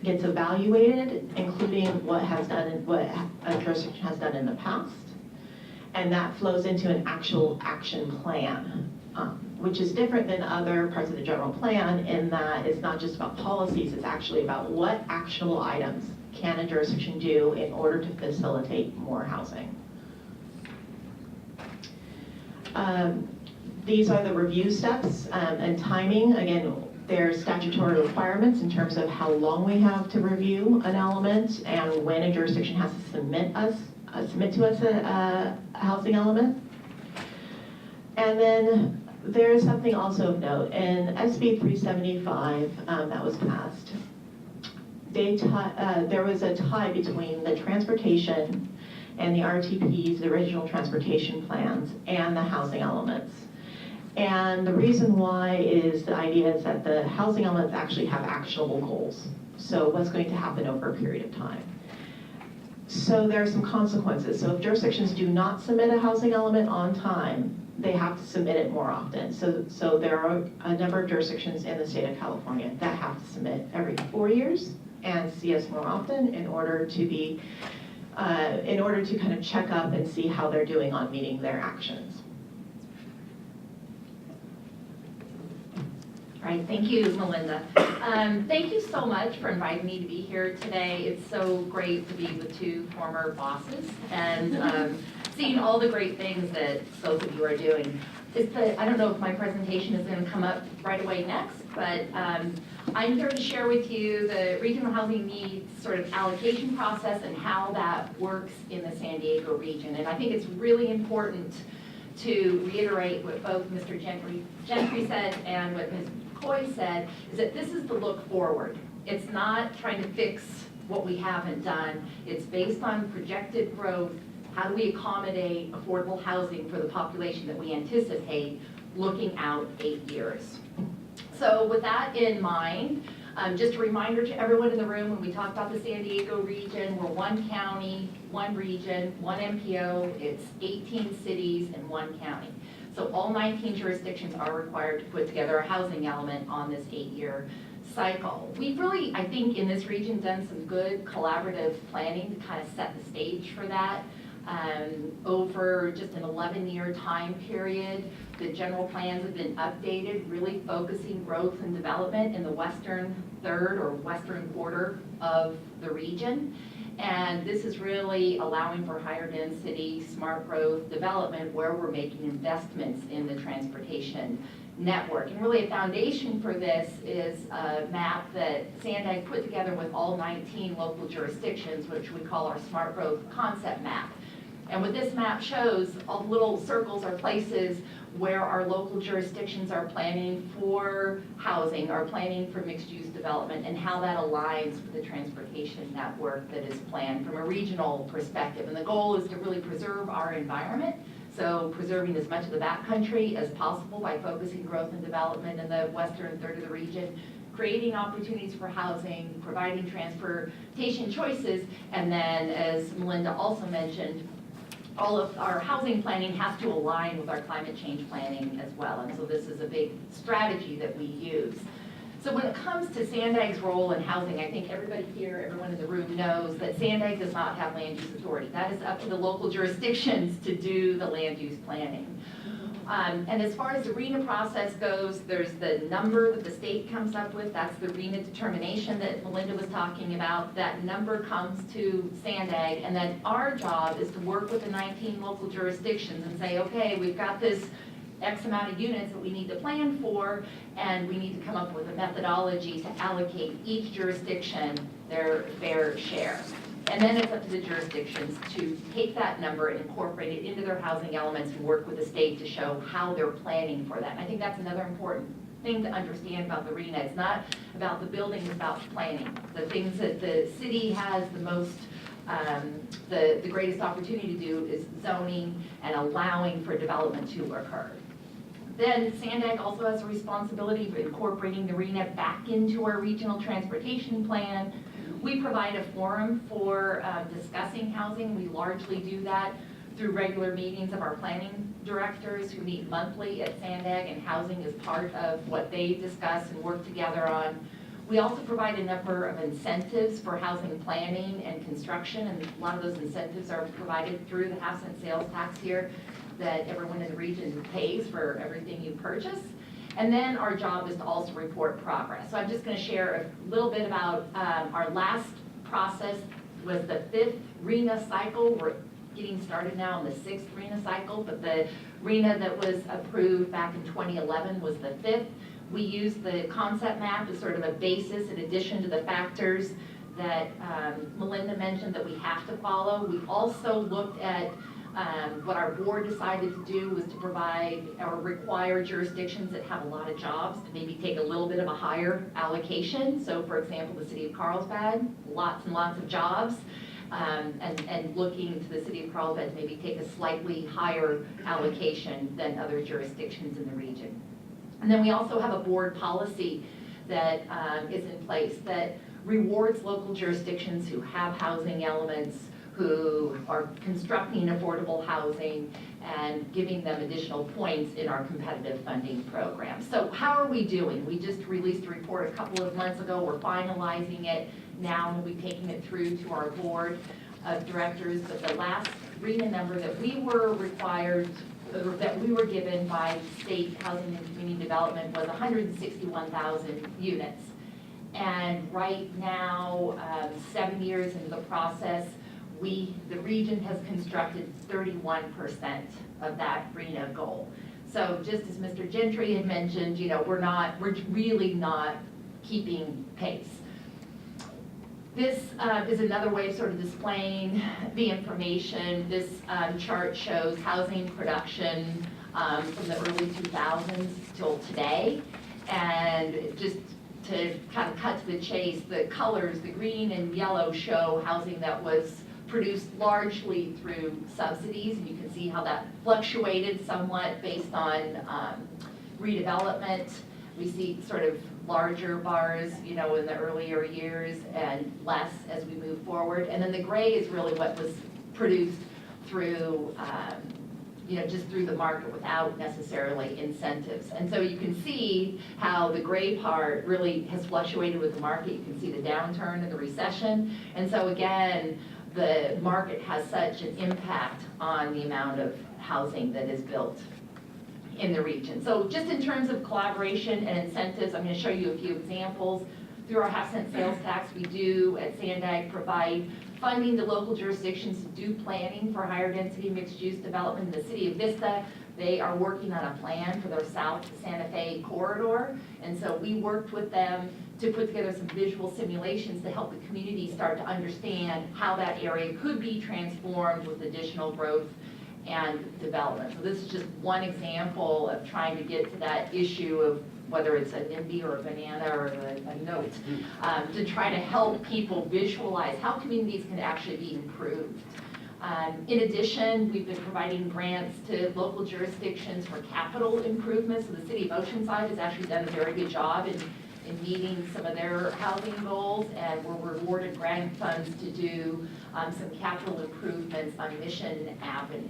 gets evaluated, including what a jurisdiction has done in the past, and that flows into an actual action plan, which is different than other parts of the general plan in that it's not just about policies, it's actually about what actionable items can a jurisdiction do in order to facilitate more housing. These are the review steps and timing. Again, there's statutory requirements in terms of how long we have to review an element and when a jurisdiction has to submit to us a housing element. And then there's something also of note. In SB 375 that was passed, there was a tie between the transportation and the RTPs, the regional transportation plans, and the housing elements. And the reason why is the idea is that the housing elements actually have actionable goals. So what's going to happen over a period of time. So there are some consequences. So if jurisdictions do not submit a housing element on time, they have to submit it more often. So there are a number of jurisdictions in the state of California that have to submit every 4 years and see us more often in order to kind of check up and see how they're doing on meeting their actions. All right, thank you, Melinda. Thank you so much for inviting me to be here today. It's so great to be with two former bosses and seeing all the great things that both of you are doing. I don't know if my presentation is going to come up right away next, but I'm here to share with you the regional housing needs sort of allocation process and how that works in the San Diego region. And I think it's really important to reiterate what both Mr. Gentry said and what Ms. McCoy said, is that this is the look forward. It's not trying to fix what we haven't done. It's based on projected growth. How do we accommodate affordable housing for the population that we anticipate looking out 8 years? So with that in mind, just a reminder to everyone in the room, when we talk about the San Diego region, we're one county, one region, one MPO, it's 18 cities and one county. So all 19 jurisdictions are required to put together a housing element on this 8-year cycle. We've really, I think, in this region done some good collaborative planning to kind of set the stage for that. Over just an 11-year time period, the general plans have been updated, really focusing growth and development in the western third or western quarter of the region. And this is really allowing for higher density, smart growth development where we're making investments in the transportation network. And really a foundation for this is a map that SANDAG put together with all 19 local jurisdictions, which we call our smart growth concept map. And what this map shows, all the little circles are places where our local jurisdictions are planning for housing, are planning for mixed-use development, and how that aligns with the transportation network that is planned from a regional perspective. And the goal is to really preserve our environment, so preserving as much of the backcountry as possible by focusing growth and development in the western third of the region, creating opportunities for housing, providing transportation choices, and then, as Melinda also mentioned, all of our housing planning has to align with our climate change planning as well. And so this is a big strategy that we use. So when it comes to Sandag's role in housing, I think everybody here, everyone in the room knows that Sandag does not have land use authority. That is up to the local jurisdictions to do the land use planning. And as far as the RENA process goes, there's the number that the state comes up with. That's the RENA determination that Melinda was talking about. That number comes to Sandag, and then our job is to work with the 19 local jurisdictions and say, okay, we've got this X amount of units that we need to plan for, and we need to come up with a methodology to allocate each jurisdiction their fair share. And then it's up to the jurisdictions to take that number and incorporate it into their housing elements and work with the state to show how they're planning for that. And I think that's another important thing to understand about the RENA. It's not about the building, it's about planning. The things that the city has the most, the greatest opportunity to do is zoning and allowing for development to occur. Then Sandag also has a responsibility for incorporating the RENA back into our regional transportation plan. We provide a forum for discussing housing. We largely do that through regular meetings of our planning directors who meet monthly at Sandag, and housing is part of what they discuss and work together on. We also provide a number of incentives for housing planning and construction, and a lot of those incentives are provided through the house and sales tax here that everyone in the region pays for everything you purchase. And then our job is to also report progress. So I'm just going to share a little bit about our last process was the 5th RENA cycle. We're getting started now on the 6th RENA cycle, but the RENA that was approved back in 2011 was the 5th. We used the concept map as sort of a basis in addition to the factors that Melinda mentioned that we have to follow. We also looked at what our board decided to do was to provide or require jurisdictions that have a lot of jobs to maybe take a little bit of a higher allocation. So for example, the city of Carlsbad, lots and lots of jobs, and looking to the city of Carlsbad to maybe take a slightly higher allocation than other jurisdictions in the region. And then we also have a board policy that is in place that rewards local jurisdictions who have housing elements, who are constructing affordable housing, and giving them additional points in our competitive funding program. So how are we doing? We just released a report a couple of months ago. We're finalizing it now, and we'll be taking it through to our board of directors. But the last RENA number that we were required, that we were given by State Housing and Community Development was 161,000 units. And right now, 7 years into the process, the region has constructed 31% of that RENA goal. So just as Mr. Gentry had mentioned, you know, we're really not keeping pace. This is another way of sort of displaying the information. This chart shows housing production from the early 2000s till today. And just to kind of cut to the chase, the colors, the green and yellow, show housing that was produced largely through subsidies, and you can see how that fluctuated somewhat based on redevelopment. We see sort of larger bars, you know, in the earlier years and less as we move forward. And then the gray is really what was produced through, you know, just through the market without necessarily incentives. And so you can see how the gray part really has fluctuated with the market. You can see the downturn and the recession. And so again, the market has such an impact on the amount of housing that is built in the region. So just in terms of collaboration and incentives, I'm going to show you a few examples. Through our half-cent sales tax, we do at Sandag provide funding to local jurisdictions to do planning for higher density mixed use development in the city of Vista. They are working on a plan for their South Santa Fe corridor. And so we worked with them to put together some visual simulations to help the community start to understand how that area could be transformed with additional growth and development. So this is just one example of trying to get to that issue of whether it's a NIMBY or a banana or a note, to try to help people visualize how communities can actually be improved. In addition, we've been providing grants to local jurisdictions for capital improvements. So the city of Oceanside has actually done a very good job in in meeting some of their housing goals, and were rewarded grant funds to do some capital improvements on Mission Avenue.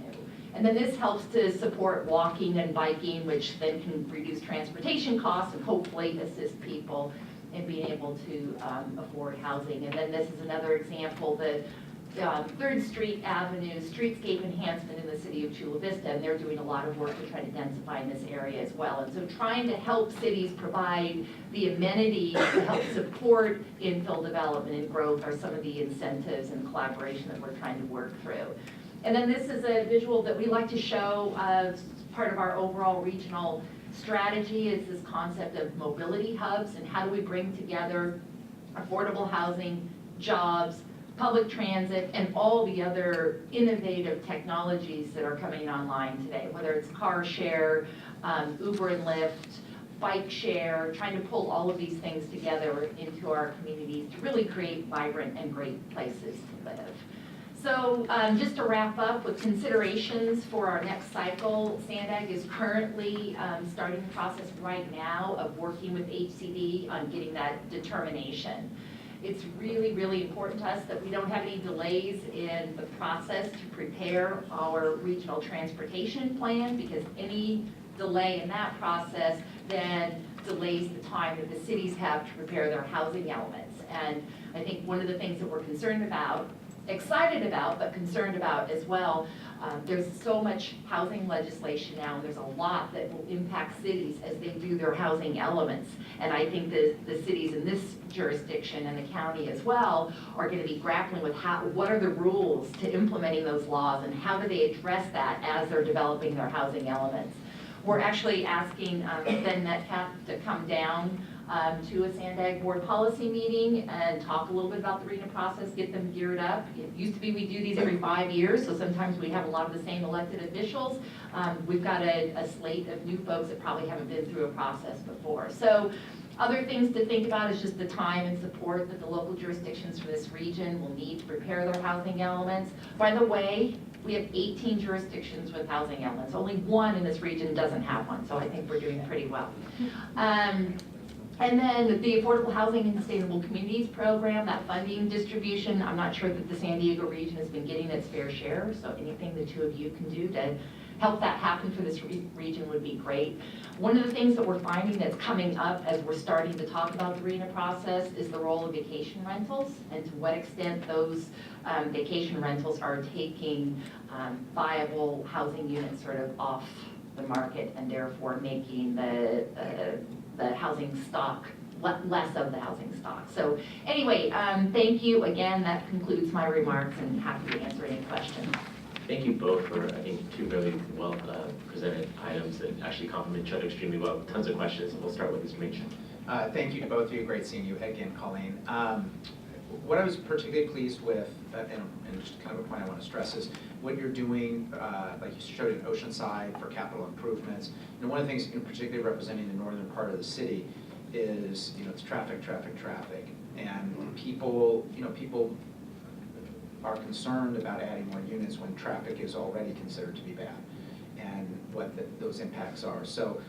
And then this helps to support walking and biking, which then can reduce transportation costs and hopefully assist people in being able to afford housing. And then this is another example, the 3rd Street Avenue streetscape enhancement in the city of Chula Vista, and they're doing a lot of work to try to densify in this area as well. And so trying to help cities provide the amenities to help support infill development and growth are some of the incentives and collaboration that we're trying to work through. And then this is a visual that we like to show as part of our overall regional strategy, is this concept of mobility hubs and how do we bring together affordable housing, jobs, public transit, and all the other innovative technologies that are coming online today, whether it's car share, Uber and Lyft, bike share, trying to pull all of these things together into our communities to really create vibrant and great places to live. So just to wrap up with considerations for our next cycle, SANDAG is currently starting the process right now of working with HCD on getting that determination. It's really, really important to us that we don't have any delays in the process to prepare our regional transportation plan, because any delay in that process then delays the time that the cities have to prepare their housing elements. And I think one of the things that we're concerned about, excited about, but concerned about as well, there's so much housing legislation now, and there's a lot that will impact cities as they do their housing elements. And I think the cities in this jurisdiction and the county as well are going to be grappling with what are the rules to implementing those laws, and how do they address that as they're developing their housing elements. We're actually asking Ben Metcalf to come down to a SANDAG board policy meeting and talk a little bit about the RENA process, get them geared up. It used to be we do these every 5 years, so sometimes we have a lot of the same elected officials. We've got a slate of new folks that probably haven't been through a process before. So other things to think about is just the time and support that the local jurisdictions for this region will need to prepare their housing elements. By the way, we have 18 jurisdictions with housing elements. Only one in this region doesn't have one, so I think we're doing pretty well. And then the Affordable Housing and Sustainable Communities Program, that funding distribution, I'm not sure that the San Diego region has been getting its fair share, so anything the two of you can do to help that happen for this region would be great. One of the things that we're finding that's coming up as we're starting to talk about the RENA process is the role of vacation rentals, and to what extent those vacation rentals are taking viable housing units sort of off the market, and therefore making the housing stock, less of the housing stock. So anyway, thank you again. That concludes my remarks, and happy to answer any questions. Thank you both for, I think, two really well presented items that actually complement each other extremely well. Tons of questions, and we'll start with Mr. Meacham. Thank you to both of you. Great seeing you again, Colleen. What I was particularly pleased with, and just kind of a point I want to stress, is what you're doing, like you showed in Oceanside for capital improvements. And one of the things, particularly representing the northern part of the city, is it's traffic, and people, people are concerned about adding more units when traffic is already considered to be bad, and what those impacts are. So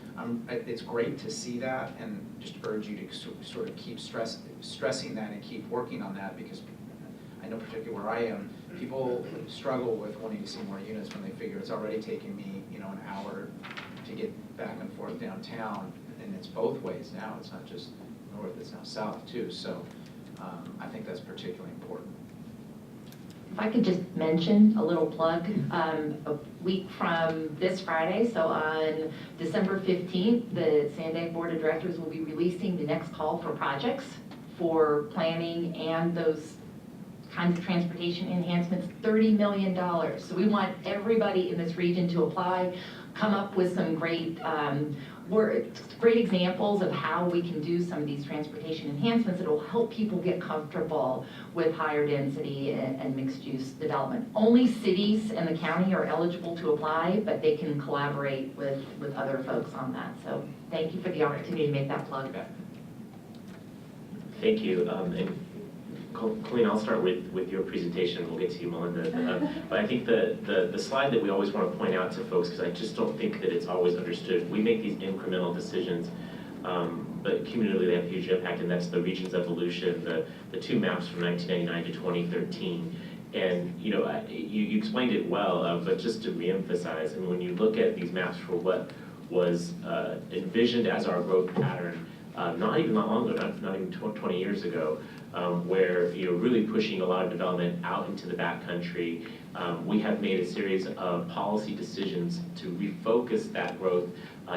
it's great to see that, and just urge you to sort of keep stressing that and keep working on that, because I know particularly where I am, people struggle with wanting to see more units when they figure it's already taking me an hour to get back and forth downtown, and it's both ways now. It's not just north, it's now south too. So I think that's particularly important. If I could just mention a little plug, a week from this Friday, so on December 15th, the SANDAG Board of Directors will be releasing the next call for projects for planning and those kinds of transportation enhancements, $30 million. So we want everybody in this region to apply, come up with some great examples of how we can do some of these transportation enhancements that will help people get comfortable with higher density and mixed use development. Only cities and the county are eligible to apply, but they can collaborate with other folks on that. So thank you for the opportunity to make that plug. Thank you. And Colleen, I'll start with your presentation. We'll get to you, Melinda. But I think the slide that we always want to point out to folks, because I just don't think that it's always understood. We make these incremental decisions but cumulatively they have a huge impact, and that's the region's evolution, the two maps from 1999 to 2013. And you know, you explained it well, but just to reemphasize, I mean, when you look at these maps for what was envisioned as our growth pattern, not even that long ago, not even 20 years ago, where you're really pushing a lot of development out into the backcountry. We have made a series of policy decisions to refocus that growth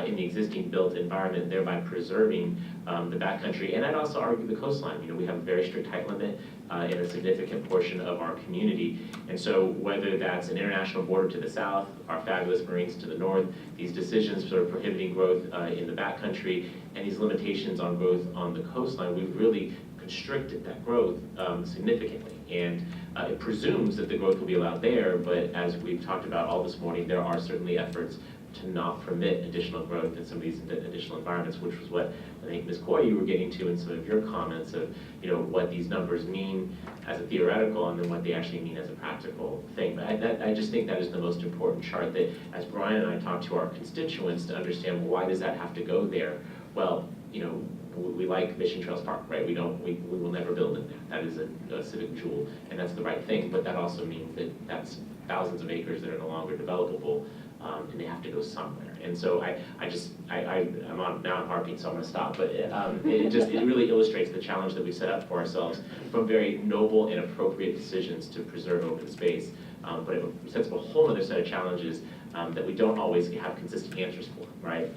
in the existing built environment, thereby preserving the backcountry. And I'd also argue the coastline. You know, we have a very strict height limit in a significant portion of our community. And so whether that's an international border to the south, our fabulous Marines to the north, these decisions sort of prohibiting growth in the backcountry, and these limitations on growth on the coastline, we've really constricted that growth significantly. And it presumes that the growth will be allowed there, but as we've talked about all this morning, there are certainly efforts to not permit additional growth in some of these additional environments, which was what I think, Ms. Coy, you were getting to in some of your comments of, you know, what these numbers mean as a theoretical and then what they actually mean as a practical thing. But I just think that is the most important chart, that as Brian and I talk to our constituents to understand, well, why does that have to go there? Well, you know, we like Mission Trails Park, right? We will never build in there. That is a civic jewel, and that's the right thing, but that also means that that's thousands of acres that are no longer developable, and they have to go somewhere. And so I'm on, now I'm harping, so I'm gonna stop, but it really illustrates the challenge that we set up for ourselves from very noble and appropriate decisions to preserve open space, but it sets up a whole other set of challenges that we don't always have consistent answers for, right?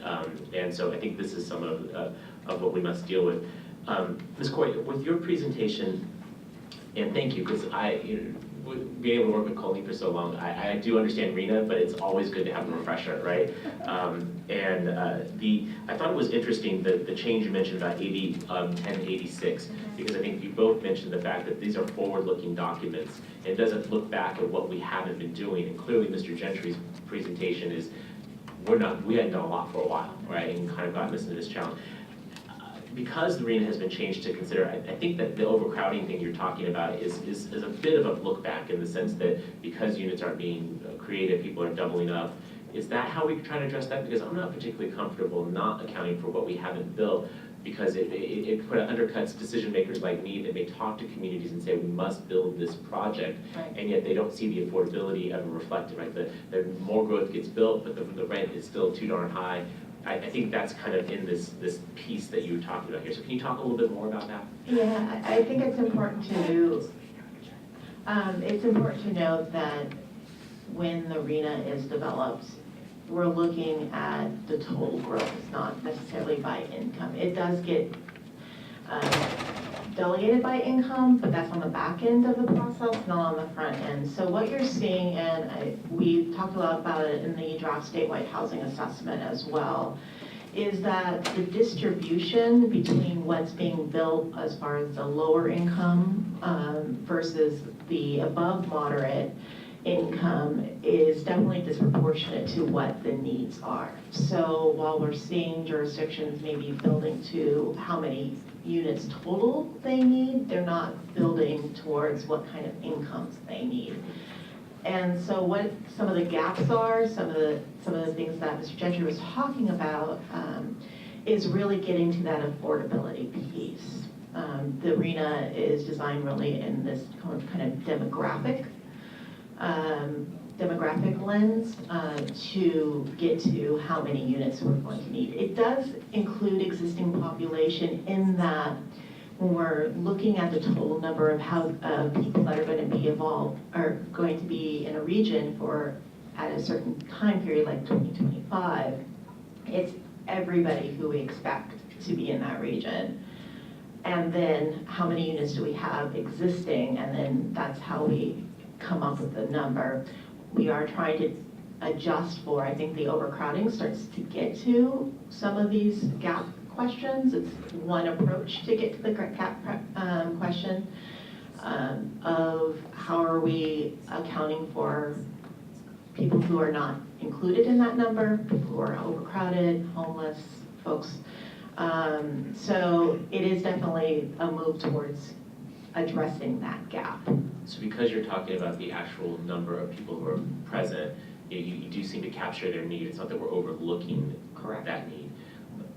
And so I think this is some of what we must deal with. Ms. Coy, with your presentation, and thank you, because being able to work with Colleen for so long, I do understand RENA, but it's always good to have a refresher, right? I thought it was interesting the change you mentioned about 1086, because I think you both mentioned the fact that these are forward-looking documents. And it doesn't look back at what we haven't been doing. And clearly, Mr. Gentry's presentation is we hadn't done a lot for a while, right? And kind of gotten us into this challenge. Because the RENA has been changed to consider, I think that the overcrowding thing you're talking about is a bit of a look back, in the sense that because units aren't being created, people are doubling up. Is that how we try to address that? Because I'm not particularly comfortable not accounting for what we haven't built, because it undercuts decision makers like me that may talk to communities and say we must build this project, right, and yet they don't see the affordability ever reflected, right? The more growth gets built, but the rent is still too darn high. I think that's kind of in this piece that you were talking about here. So can you talk a little bit more about that? Yeah, I think it's important to note that when the RENA is developed, we're looking at the total growth, not necessarily by income. It does get delegated by income, but that's on the back end of the process, not on the front end. So what you're seeing, and we talked a lot about it in the draft statewide housing assessment as well, is that the distribution between what's being built as far as the lower income versus the above moderate income is definitely disproportionate to what the needs are. So while we're seeing jurisdictions maybe building to how many units total they need, they're not building towards what kind of incomes they need. And so what some of the gaps are, some of the things that Mr. Gentry was talking about is really getting to that affordability piece. The RENA is designed really in this kind of demographic lens to get to how many units we're going to need. It does include existing population in that when we're looking at the total number of people that are going to be in a region for at a certain time period like 2025, it's everybody who we expect to be in that region. And then how many units do we have existing, and then that's how we come up with the number. We are trying to adjust for, I think the overcrowding starts to get to some of these gap questions. It's one approach to get to the gap question of how are we accounting for people who are not included in that number, people who are overcrowded, homeless folks. So it is definitely a move towards addressing that gap. So because you're talking about the actual number of people who are present, you do seem to capture their need. It's not that we're overlooking Correct. that need.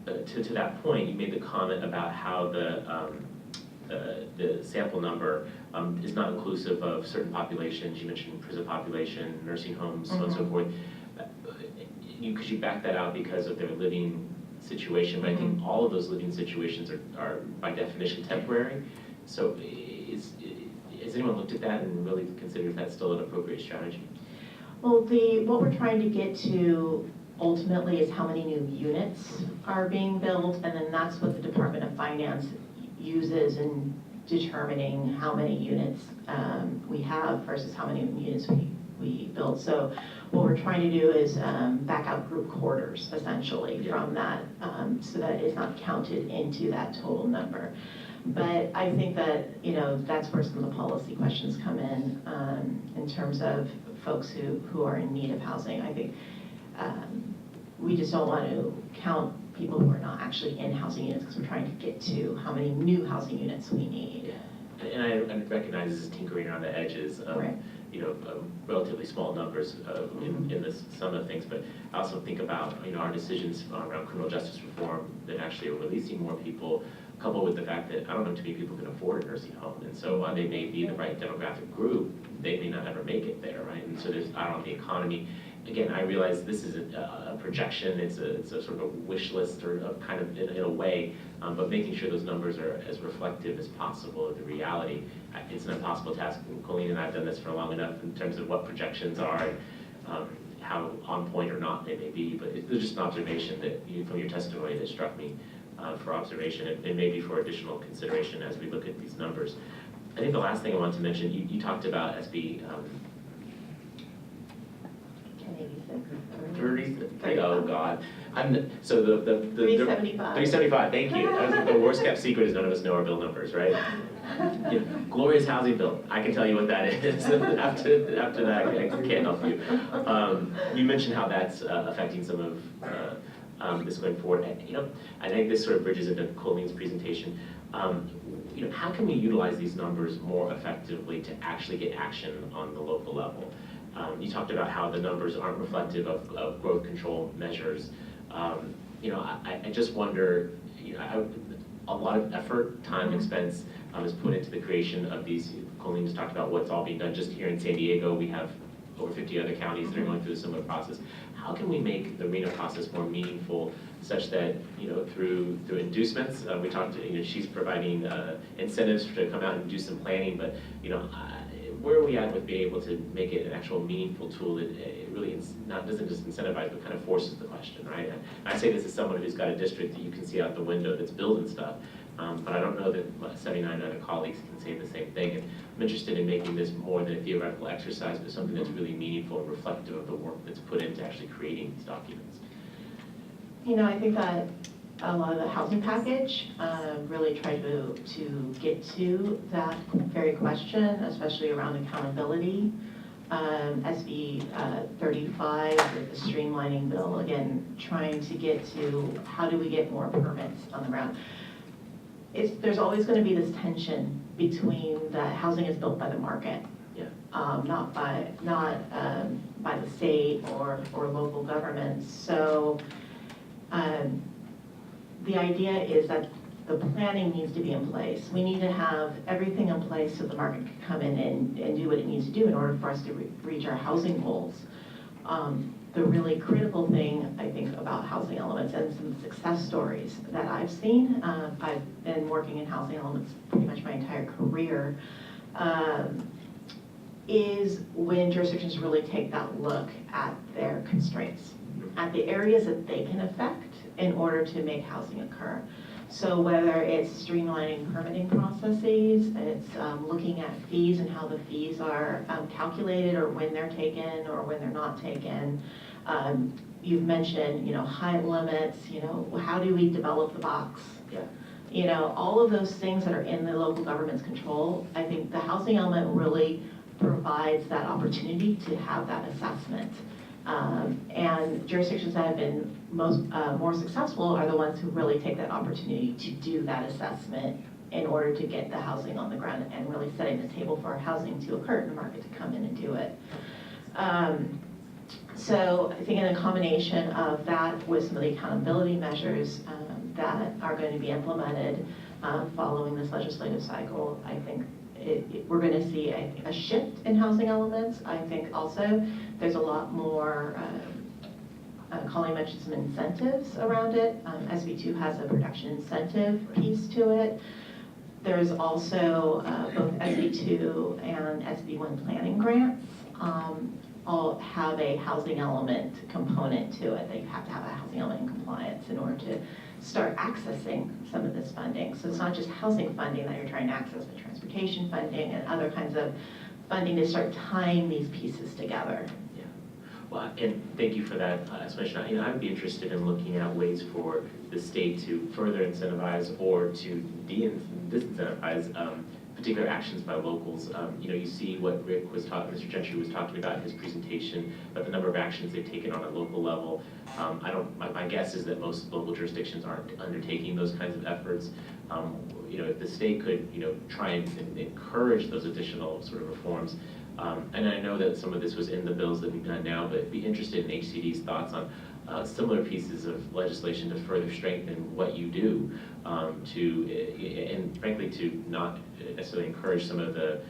to that point, you made the comment about how the sample number is not inclusive of certain populations. You mentioned prison population, nursing homes, so on and so forth. Could you back that out because of their living situation? But I think all of those living situations are by definition temporary. So has anyone looked at that and really considered if that's still an appropriate strategy? Well, what we're trying to get to ultimately is how many new units are being built, and then that's what the Department of Finance uses in determining how many units we have versus how many units we build. So what we're trying to do is back out group quarters essentially from that, so that it's not counted into that total number. But I think that, that's where some of the policy questions come in terms of folks who are in need of housing. I think we just don't want to count people who are not actually in housing units because we're trying to get to how many new housing units we need. And I recognize this is tinkering around the edges of, Right. Relatively small numbers in some of the things, but I also think about, our decisions around criminal justice reform that actually are releasing more people, coupled with the fact that I don't know too many people can afford a nursing home, and so while they may be the right demographic group, they may not ever make it there, right? And so there's, the economy. Again, I realize this is a projection, it's a sort of a wish list or kind of in a way, but making sure those numbers are as reflective as possible of the reality. It's an impossible task. Colleen and I have done this for long enough in terms of what projections are and how on point or not they may be, but it's just an observation that from your testimony that struck me for observation and maybe for additional consideration as we look at these numbers. I think the last thing I wanted to mention, you talked about SB 30, oh God. So the 375. 375, thank you. The worst kept secret is none of us know our bill numbers, right? Gloria's housing bill, I can tell you what that is. after that, I can't help you. You mentioned how that's affecting some of this going forward. I think this sort of bridges into Colleen's presentation. How can we utilize these numbers more effectively to actually get action on the local level? You talked about how the numbers aren't reflective of growth control measures. I just wonder, a lot of effort, time, expense is put into the creation of these. Colleen just talked about what's all being done just here in San Diego. We have over 50 other counties that are going through a similar process. How can we make the RENA process more meaningful such that, through inducements, we talked, she's providing incentives to come out and do some planning, but, where are we at with being able to make it an actual meaningful tool that it really doesn't just incentivize, but kind of forces the question, right? And I say this as someone who's got a district that you can see out the window that's building stuff, but I don't know that 79 other colleagues can say the same thing. And I'm interested in making this more than a theoretical exercise, but something that's really meaningful and reflective of the work that's put into actually creating these documents. I think that a lot of the housing package really tried to get to that very question, especially around accountability. SB 35, the streamlining bill, again, trying to get to how do we get more permits on the ground. There's always going to be this tension between that housing is built by the market, not by the state or local governments. So the idea is that the planning needs to be in place. We need to have everything in place so the market can come in and do what it needs to do in order for us to reach our housing goals. The really critical thing, I think, about housing elements and some success stories that I've seen, I've been working in housing elements pretty much my entire career, is when jurisdictions really take that look at their constraints, at the areas that they can affect in order to make housing occur. So whether it's streamlining permitting processes, it's looking at fees and how the fees are calculated or when they're taken or when they're not taken. You've mentioned, height limits, how do we develop the box? All of those things that are in the local government's control, I think the housing element really provides that opportunity to have that assessment. And jurisdictions that have been more successful are the ones who really take that opportunity to do that assessment in order to get the housing on the ground and really setting the table for housing to occur in the market to come in and do it. So I think in a combination of that with some of the accountability measures, that are going to be implemented following this legislative cycle. I think we're going to see a shift in housing elements. I think also there's a lot more, Colleen mentioned some incentives around it. SB2 has a production incentive piece to it. There's also both SB2 and SB1 planning grants all have a housing element component to it. They have to have a housing element in compliance in order to start accessing some of this funding. So it's not just housing funding that you're trying to access, but transportation funding and other kinds of funding to start tying these pieces together. Yeah. Well, and thank you for that explanation. I'd be interested in looking at ways for the state to further incentivize or to disincentivize particular actions by locals. You see what Mr. Gentry was talking about in his presentation, about the number of actions they've taken on a local level. My guess is that most local jurisdictions aren't undertaking those kinds of efforts. If the state could, try and encourage those additional sort of reforms. And I know that some of this was in the bills that we've done now, but I'd be interested in HCD's thoughts on similar pieces of legislation to further strengthen what you do, and frankly, to not necessarily encourage some of the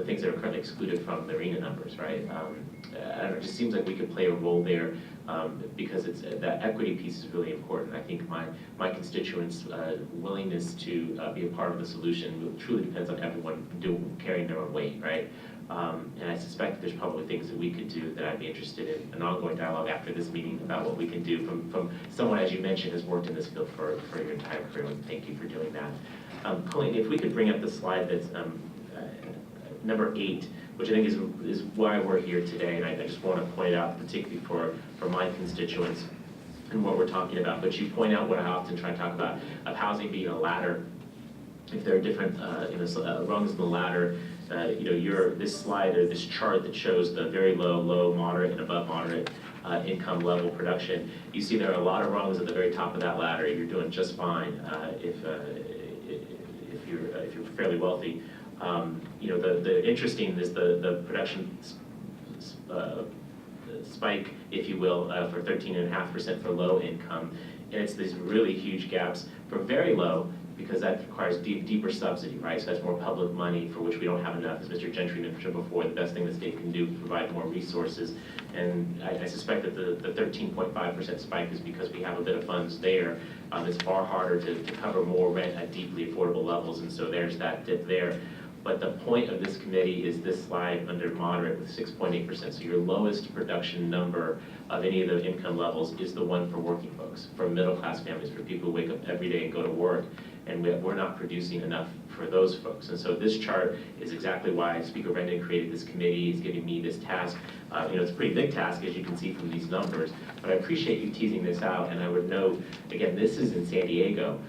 things that are currently excluded from the RENA numbers, right? I don't know, it just seems like we could play a role there because that equity piece is really important. I think my constituents' willingness to be a part of the solution truly depends on everyone carrying their own weight, right? And I suspect there's probably things that we could do that I'd be interested in an ongoing dialogue after this meeting about what we can do from someone, as you mentioned, has worked in this field for your entire career. And thank you for doing that. Colleen, if we could bring up the slide that's number 8, which I think is why we're here today, and I just want to point out particularly for my constituents and what we're talking about. But you point out what I often try to talk about, of housing being a ladder. If there are different rungs in the ladder, this slide or this chart that shows the very low, moderate, and above moderate income level production, you see there are a lot of rungs at the very top of that ladder. You're doing just fine if you're fairly wealthy. The interesting is the production spike, if you will, for 13.5% for low income, and it's these really huge gaps for very low, because that requires deeper subsidy, right? So that's more public money for which we don't have enough. As Mr. Gentry mentioned before, the best thing the state can do is provide more resources. And I suspect that the 13.5% spike is because we have a bit of funds there. It's far harder to cover more rent at deeply affordable levels, and so there's that dip there. But the point of this committee is this slide under moderate with 6.8%. So your lowest production number of any of the income levels is the one for working folks, for middle-class families, for people who wake up every day and go to work. And we're not producing enough for those folks. And so this chart is exactly why Speaker Rendon created this committee. He's giving me this task. It's a pretty big task, as you can see from these numbers, but I appreciate you teasing this out. And I would note, again, this is in San Diego.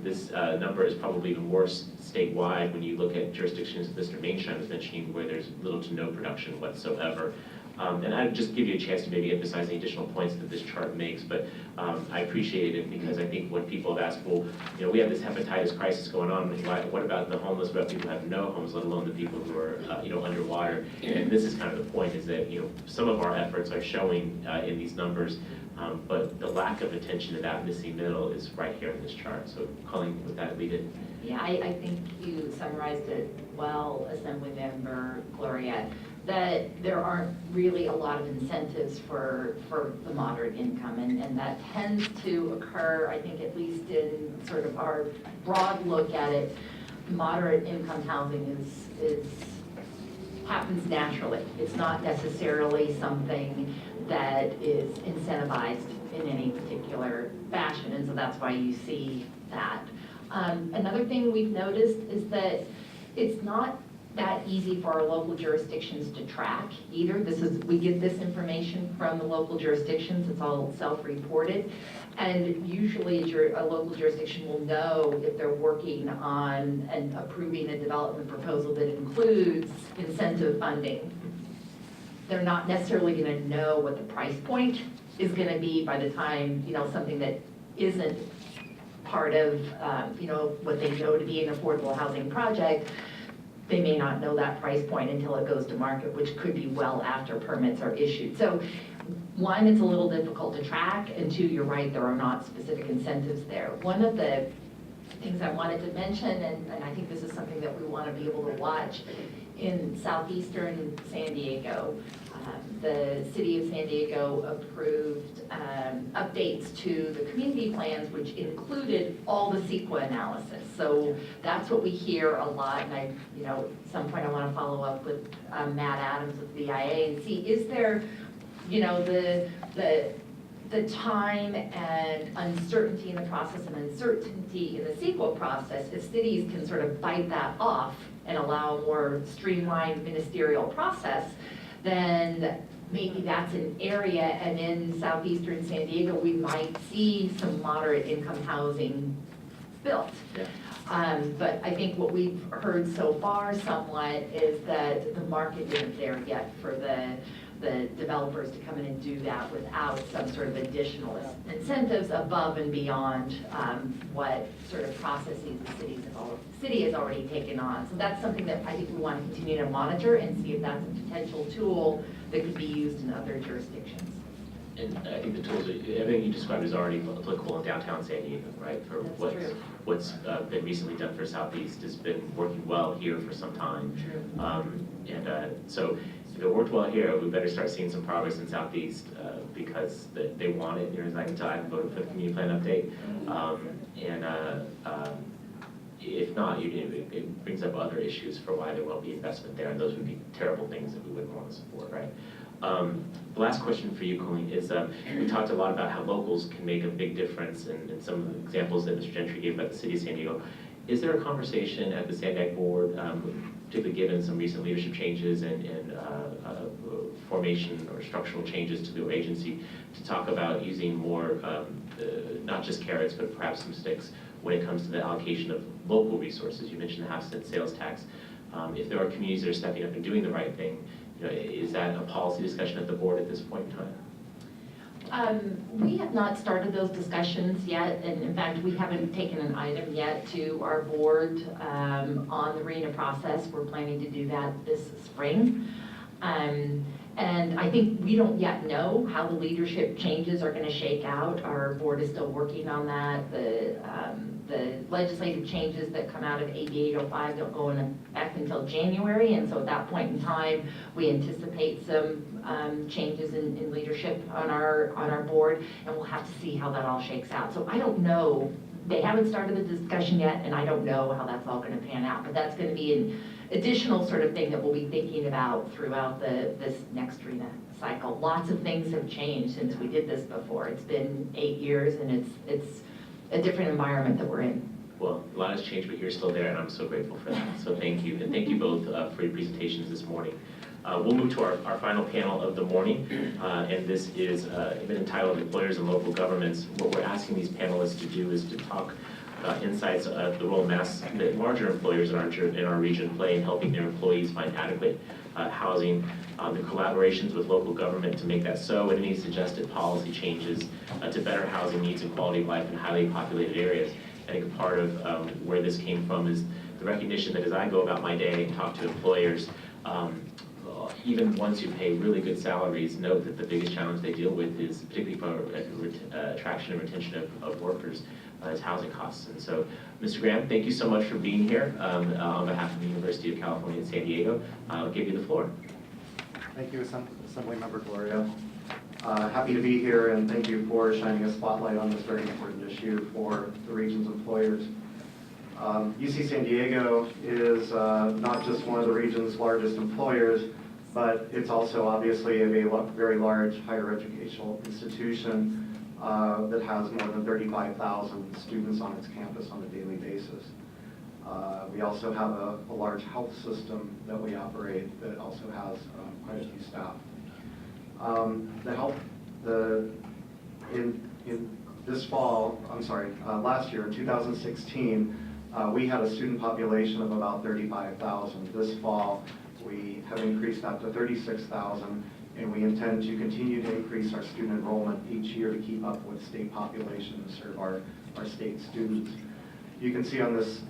This number is probably even worse statewide when you look at jurisdictions Mr. Mainshine was mentioning where there's little to no production whatsoever. And I'd just give you a chance to maybe emphasize any additional points that this chart makes, but I appreciate it because I think when people have asked, well, we have this hepatitis crisis going on, what about the homeless, what about people who have no homes, let alone the people who are underwater? And this is kind of the point, is that some of our efforts are showing in these numbers, but the lack of attention to that missing middle is right here in this chart. So Colleen, with that, lead it. Yeah, I think you summarized it well, Assemblymember Gloria, that there aren't really a lot of incentives for the moderate income, and that tends to occur, I think, at least in sort of our broad look at it. Moderate income housing happens naturally. It's not necessarily something that is incentivized in any particular fashion, and so that's why you see that. Another thing we've noticed is that it's not that easy for our local jurisdictions to track either. We get this information from the local jurisdictions, it's all self-reported, and usually a local jurisdiction will know if they're working on and approving a development proposal that includes incentive funding. They're not necessarily going to know what the price point is going to be by the time something that isn't part of what they know to be an affordable housing project they may not know that price point until it goes to market, which could be well after permits are issued. So one, it's a little difficult to track, and two, you're right, there are not specific incentives there. One of the things I wanted to mention, and I think this is something that we want to be able to watch, in southeastern San Diego, the city of San Diego approved updates to the community plans, which included all the CEQA analysis. So that's what we hear a lot, and at some point I want to follow up with Matt Adams of VIA and see, is there, the time and uncertainty in the process and uncertainty in the CEQA process, if cities can sort of bite that off and allow a more streamlined ministerial process, then maybe that's an area, and in southeastern San Diego, we might see some moderate income housing built. Yeah. But I think what we've heard so far somewhat is that the market isn't there yet for the developers to come in and do that without some sort of additional incentives above and beyond what sort of processes the city has already taken on. So that's something that I think we want to continue to monitor and see if that's a potential tool that could be used in other jurisdictions. And I think the tools, everything you described is already applicable in downtown San Diego, right? For what's been recently done for Southeast has been working well here for some time. So if it worked well here, we better start seeing some progress in Southeast because they want it. As I can tell, I voted for the community plan update. If not, it brings up other issues for why there won't be investment there, and those would be terrible things that we wouldn't want to support, right? The last question for you, Colleen, is we talked a lot about how locals can make a big difference in some of the examples that Mr. Gentry gave about the city of San Diego. Is there a conversation at the SANDAG board, particularly given some recent leadership changes and formation or structural changes to the agency, to talk about using more, not just carrots, but perhaps some sticks when it comes to the allocation of local resources? You mentioned the half-cent sales tax. If there are communities that are stepping up and doing the right thing, is that a policy discussion at the board at this point in time? We have not started those discussions yet, and in fact, we haven't taken an item yet to our board on the RENA process. We're planning to do that this spring. And I think we don't yet know how the leadership changes are going to shake out. Our board is still working on that. The legislative changes that come out of AB 805 don't go into effect until January, and so at that point in time, we anticipate some changes in leadership on our board, and we'll have to see how that all shakes out. So I don't know. They haven't started the discussion yet, and I don't know how that's all going to pan out, but that's going to be an additional sort of thing that we'll be thinking about throughout this next RENA cycle. Lots of things have changed since we did this before. It's been 8 years, and it's a different environment that we're in. Well, a lot has changed, but you're still there, and I'm so grateful for that. So thank you, and thank you both for your presentations this morning. We'll move to our final panel of the morning, and this is entitled Employers and Local Governments. What we're asking these panelists to do is to talk about insights of the role that larger employers in our region play in helping their employees find adequate housing, the collaborations with local government to make that so, and any suggested policy changes to better housing needs and quality of life in highly populated areas. I think a part of where this came from is the recognition that as I go about my day and talk to employers, even ones who pay really good salaries, note that the biggest challenge they deal with is, particularly for attraction and retention of workers, is housing costs. And so, Mr. Graham, thank you so much for being here on behalf of the University of California in San Diego. I'll give you the floor. Thank you, Assemblymember Gloria. Happy to be here, and thank you for shining a spotlight on this very important issue for the region's employers. UC San Diego is not just one of the region's largest employers, but it's also obviously a very large higher educational institution that has more than 35,000 students on its campus on a daily basis. We also have a large health system that we operate that also has quite a few staff. Last year in 2016, we had a student population of about 35,000. This fall, we have increased that to 36,000, and we intend to continue to increase our student enrollment each year to keep up with state population and serve our state students. You can see on this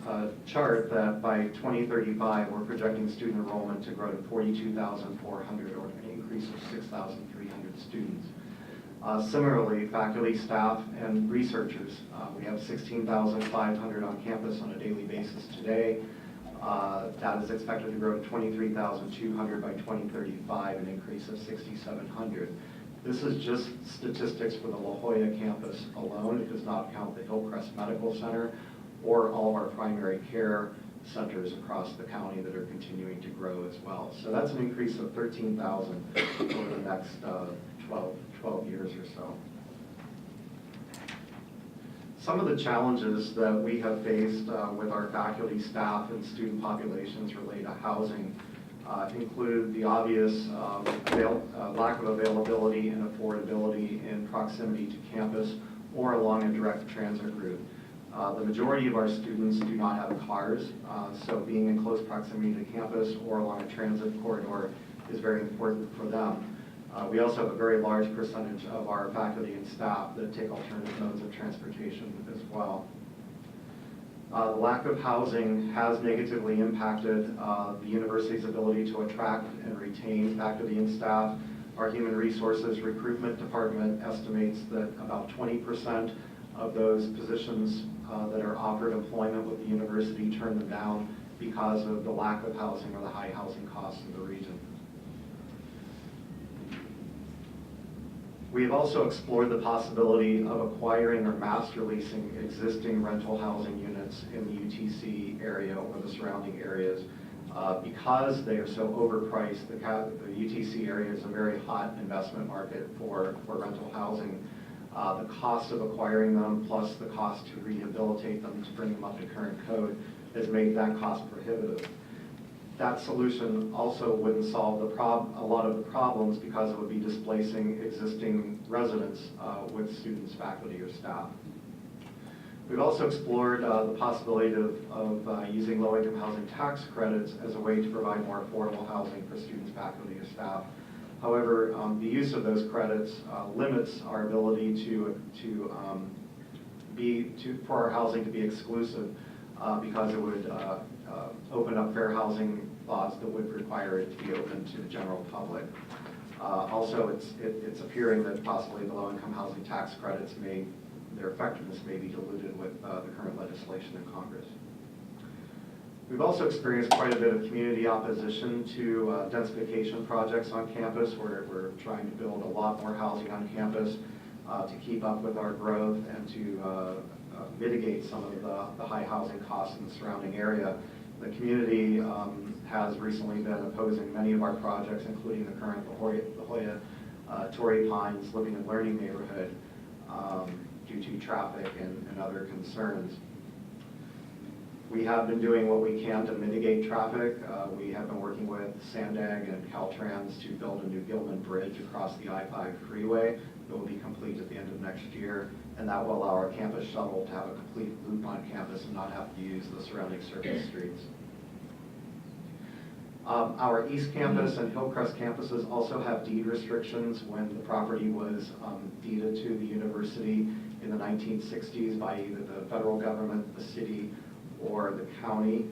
chart that by 2035, we're projecting student enrollment to grow to 42,400, or an increase of 6,300 students. Similarly, faculty, staff, and researchers, we have 16,500 on campus on a daily basis today. That is expected to grow to 23,200 by 2035, an increase of 6,700. This is just statistics for the La Jolla campus alone. It does not count the Hillcrest Medical Center or all of our primary care centers across the county that are continuing to grow as well. So that's an increase of 13,000 over the next 12 years or so. Some of the challenges that we have faced with our faculty, staff, and student populations related to housing include the obvious lack of availability and affordability in proximity to campus or along a direct transit route. The majority of our students do not have cars, so being in close proximity to campus or along a transit corridor is very important for them. We also have a very large percentage of our faculty and staff that take alternative modes of transportation as well. The lack of housing has negatively impacted the university's ability to attract and retain faculty and staff. Our Human Resources Recruitment Department estimates that about 20% of those positions that are offered employment with the university turn them down because of the lack of housing or the high housing costs in the region. We have also explored the possibility of acquiring or master leasing existing rental housing units in the UTC area or the surrounding areas. Because they are so overpriced, the UTC area is a very hot investment market for rental housing. The cost of acquiring them plus the cost to rehabilitate them to bring them up to current code has made that cost prohibitive. That solution also wouldn't solve a lot of the problems because it would be displacing existing residents with students, faculty, or staff. We've also explored the possibility of using low-income housing tax credits as a way to provide more affordable housing for students, faculty, or staff. However, the use of those credits limits our ability for our housing to be exclusive because it would open up fair housing laws that would require it to be open to the general public. Also, it's appearing that possibly the low-income housing tax credits their effectiveness may be diluted with the current legislation in Congress. We've also experienced quite a bit of community opposition to densification projects on campus. We're trying to build a lot more housing on campus to keep up with our growth and to mitigate some of the high housing costs in the surrounding area. The community has recently been opposing many of our projects, including the current La Jolla Torrey Pines Living and Learning neighborhood due to traffic and other concerns. We have been doing what we can to mitigate traffic. We have been working with Sandag and Caltrans to build a new Gilman Bridge across the I-5 freeway that will be complete at the end of next year, and that will allow our campus shuttle to have a complete loop on campus and not have to use the surrounding surface streets. Our East Campus and Hillcrest campuses also have deed restrictions. When the property was deeded to the university in the 1960s by either the federal government, the city, or the county,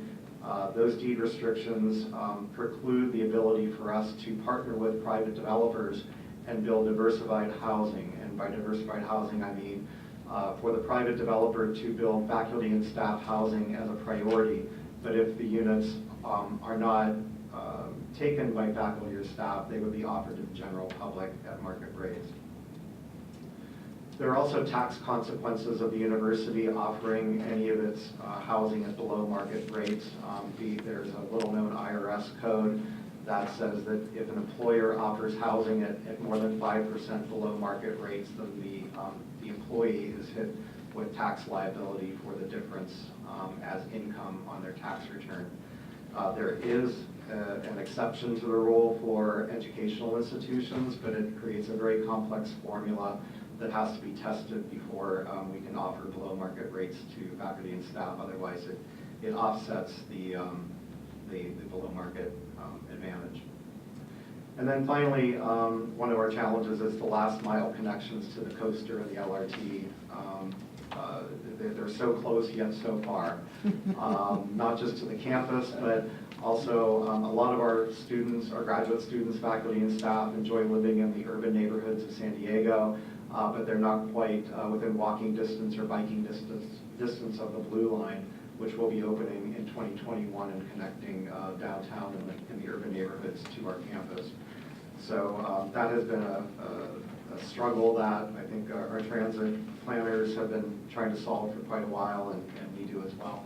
those deed restrictions preclude the ability for us to partner with private developers and build diversified housing. And by diversified housing, I mean for the private developer to build faculty and staff housing as a priority, but if the units are not taken by faculty or staff, they would be offered to the general public at market rates. There are also tax consequences of the university offering any of its housing at below market rates. There's a little-known IRS code that says that if an employer offers housing at more than 5% below market rates, then the employee is hit with tax liability for the difference as income on their tax return. There is an exception to the rule for educational institutions, but it creates a very complex formula that has to be tested before we can offer below market rates to faculty and staff. Otherwise, it offsets the below market advantage. And then finally, one of our challenges is the last mile connections to the coaster and the LRT they're so close yet so far. Not just to the campus, but also a lot of our students, our graduate students, faculty, and staff enjoy living in the urban neighborhoods of San Diego, but they're not quite within walking distance or biking distance of the Blue Line, which will be opening in 2021 and connecting downtown in the urban neighborhoods to our campus. So that has been a struggle that I think our transit planners have been trying to solve for quite a while, and we do as well.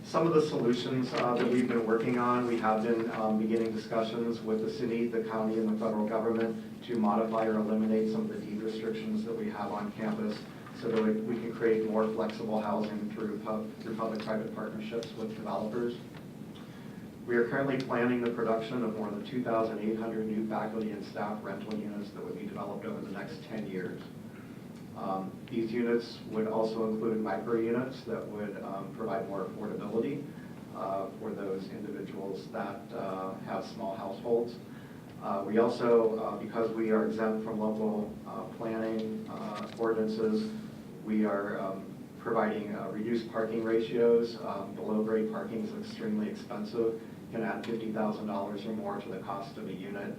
Some of the solutions that we've been working on, we have been beginning discussions with the city, the county, and the federal government to modify or eliminate some of the deed restrictions that we have on campus so that we can create more flexible housing through public-private partnerships with developers. We are currently planning the production of more than 2,800 new faculty and staff rental units that would be developed over the next 10 years. These units would also include micro units that would provide more affordability for those individuals that have small households. We also, because we are exempt from local planning ordinances, we are providing reduced parking ratios. Below-grade parking is extremely expensive, can add $50,000 or more to the cost of a unit.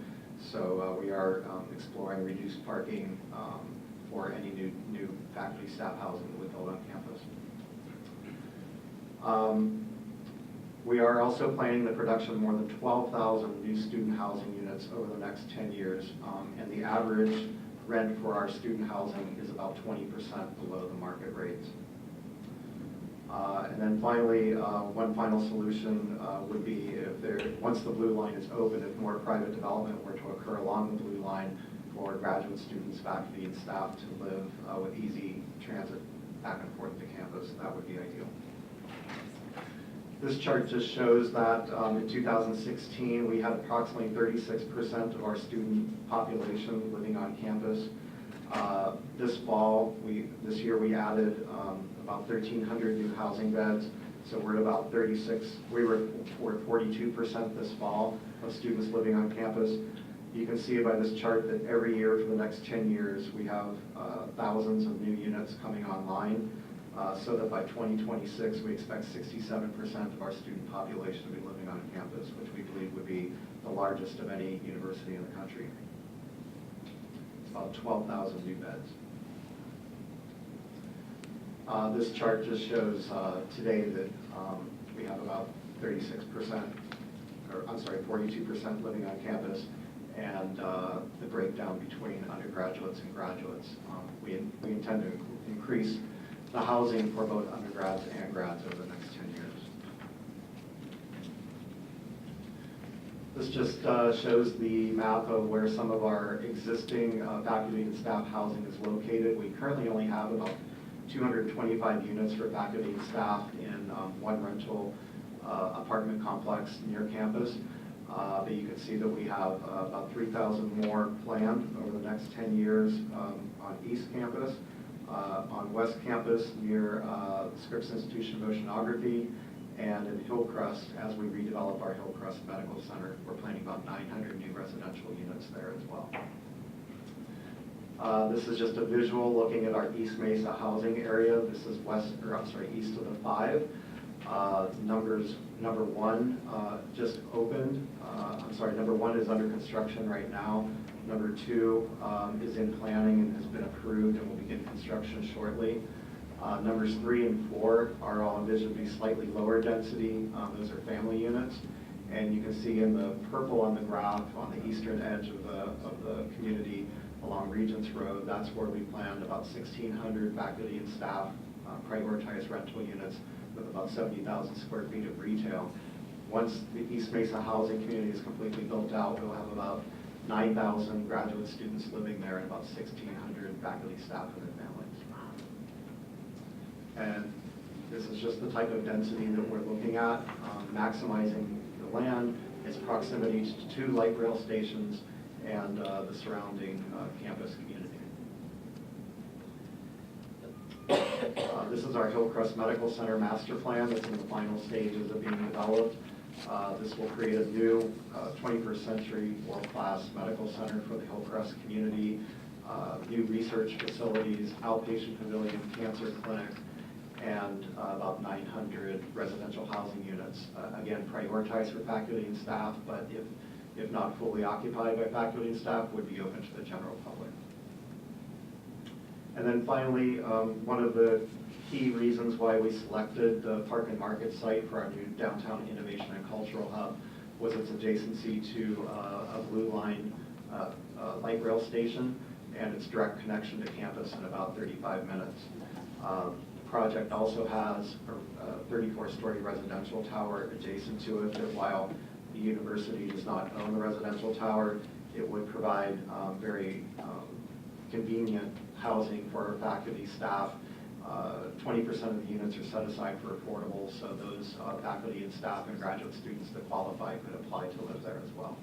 So we are exploring reduced parking for any new faculty staff housing that we build on campus. We are also planning the production of more than 12,000 new student housing units over the next 10 years, and the average rent for our student housing is about 20% below the market rates. And then finally, one final solution would be once the Blue Line is open, if more private development were to occur along the Blue Line for graduate students, faculty, and staff to live with easy transit back and forth to campus, that would be ideal. This chart just shows that in 2016, we had approximately 36% of our student population living on campus. This year we added about 1,300 new housing beds, so we're at about 36. We were 42% this fall of students living on campus. You can see by this chart that every year for the next 10 years, we have thousands of new units coming online, so that by 2026, we expect 67% of our student population to be living on campus, which we believe would be the largest of any university in the country. It's about 12,000 new beds. This chart just shows today that we have about 42% living on campus, and the breakdown between undergraduates and graduates. We intend to increase the housing for both undergrads and grads over the next 10 years. This just shows the map of where some of our existing faculty and staff housing is located. We currently only have about 225 units for faculty and staff in one rental apartment complex near campus. But you can see that we have about 3,000 more planned over the next 10 years on East Campus. On West Campus near Scripps Institution of Oceanography, and in Hillcrest, as we redevelop our Hillcrest Medical Center, we're planning about 900 new residential units there as well. This is just a visual looking at our East Mesa housing area. This is east of the 5. Number one just opened. Number 1 is under construction right now. Number 2 is in planning and has been approved and will begin construction shortly. Numbers 3 and 4 are all envisioned to be slightly lower density. Those are family units. And you can see in the purple on the graph on the eastern edge of the community along Regents Road, that's where we planned about 1,600 faculty and staff prioritized rental units with about 70,000 square feet of retail. Once the East Mesa housing community is completely built out, we'll have about 9,000 graduate students living there and about 1,600 faculty, staff, and their families. And this is just the type of density that we're looking at, maximizing the land, its proximity to 2 light rail stations, and the surrounding campus community. This is our Hillcrest Medical Center master plan that's in the final stages of being developed. This will create a new 21st century world-class medical center for the Hillcrest community. new research facilities, outpatient pavilion, cancer clinic, and about 900 residential housing units. Again, prioritized for faculty and staff, but if not fully occupied by faculty and staff, would be open to the general public. And then finally, one of the key reasons why we selected the Park and Market site for our new downtown innovation and cultural hub was its adjacency to a Blue Line light rail station and its direct connection to campus in about 35 minutes. The project also has a 34-story residential tower adjacent to it that while the university does not own the residential tower, it would provide very convenient housing for our faculty, staff. 20% of the units are set aside for affordable, so those faculty and staff and graduate students that qualify could apply to live there as well.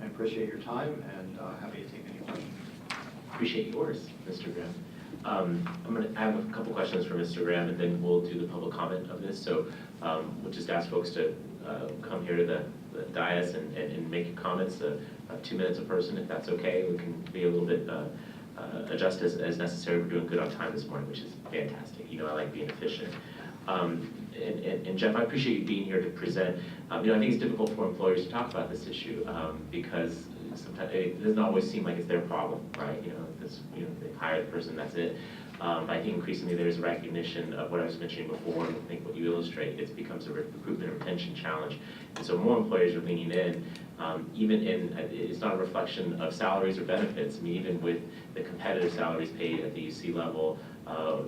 I appreciate your time and happy to take any questions. Appreciate yours, Mr. Graham. I'm going to have a couple questions for Mr. Graham, and then we'll do the public comment of this. So we'll just ask folks to come here to the dais and make your comments, 2 minutes a person, if that's okay. We can be a little bit adjust as necessary. We're doing good on time this morning, which is fantastic. You know, I like being efficient. And Jeff, I appreciate you being here to present. You know, I think it's difficult for employers to talk about this issue because sometimes it doesn't always seem like it's their problem, right? You know, they hire the person, that's it. But I think increasingly there's a recognition of what I was mentioning before, and I think what you illustrate, it becomes a recruitment and retention challenge. And so more employers are leaning in, even in, it's not a reflection of salaries or benefits. I mean, even with the competitive salaries paid at the UC level,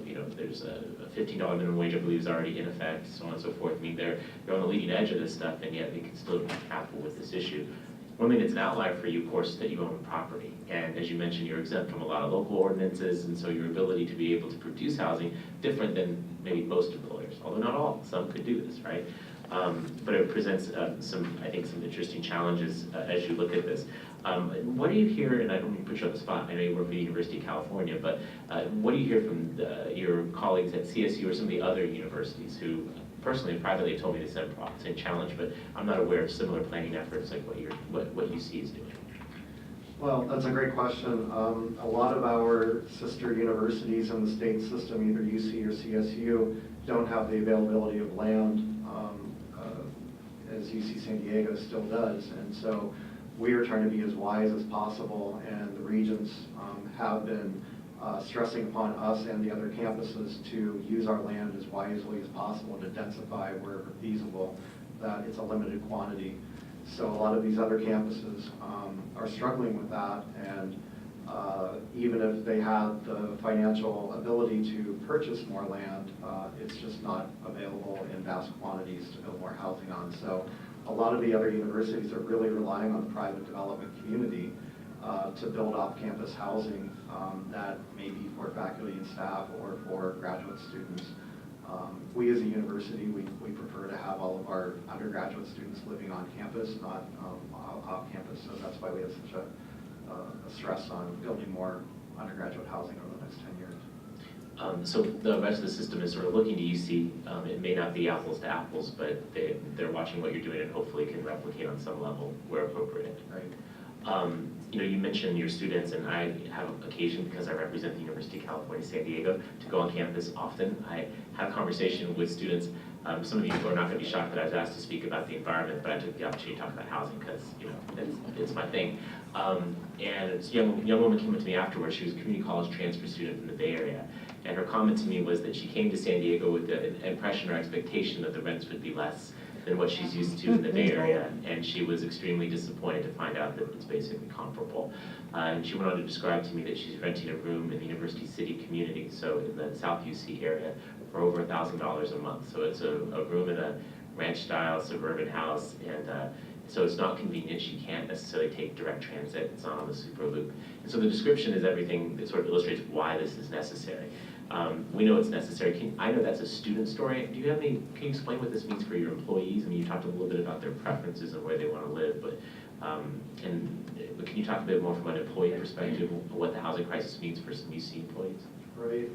you know, there's a $15 minimum wage, I believe, is already in effect, so on and so forth. I mean, they're on the leading edge of this stuff, and yet they can still grapple with this issue. One thing that's an outlier for you, of course, is that you own property. And as you mentioned, you're exempt from a lot of local ordinances, and so your ability to be able to produce housing, different than maybe most employers, although not all, some could do this, right? But it presents I think, some interesting challenges as you look at this. What do you hear, and I don't mean to put you on the spot, I know you work at the University of California, but what do you hear from your colleagues at CSU or some of the other universities who personally and privately told me the same challenge, but I'm not aware of similar planning efforts like what UC is doing? Well, that's a great question. A lot of our sister universities in the state system, either UC or CSU, don't have the availability of land as UC San Diego still does. And so we are trying to be as wise as possible, and the regents have been stressing upon us and the other campuses to use our land as wisely as possible to densify wherever feasible, that it's a limited quantity. So a lot of these other campuses are struggling with that, and even if they have the financial ability to purchase more land, it's just not available in vast quantities to build more housing on. So a lot of the other universities are really relying on the private development community to build off-campus housing that may be for faculty and staff or for graduate students. We as a university, we prefer to have all of our undergraduate students living on campus, not off campus, so that's why we have such a stress on building more undergraduate housing over the next 10 years. So the rest of the system is sort of looking to UC. It may not be apples to apples, but they're watching what you're doing and hopefully can replicate on some level where appropriate, right? You know, you mentioned your students, and I have occasion, because I represent the University of California, San Diego, to go on campus often. I have a conversation with students. Some of you are not going to be shocked that I was asked to speak about the environment, but I took the opportunity to talk about housing because, you know, it's my thing. And a young woman came up to me afterwards. She was a community college transfer student from the Bay Area. And her comment to me was that she came to San Diego with the impression or expectation that the rents would be less than what she's used to in the Bay Area, and she was extremely disappointed to find out that it's basically comparable. And she went on to describe to me that she's renting a room in the University City community, so in the South UC area, for over $1,000 a month. So it's a room in a ranch-style suburban house, and so it's not convenient. She can't necessarily take direct transit. It's not on the super loop. And so the description is everything that sort of illustrates why this is necessary. We know it's necessary. I know that's a student story. Do you have any, can you explain what this means for your employees? I mean, you talked a little bit about their preferences and where they want to live, but can you talk a bit more from an employee perspective of what the housing crisis means for some UC employees? Right.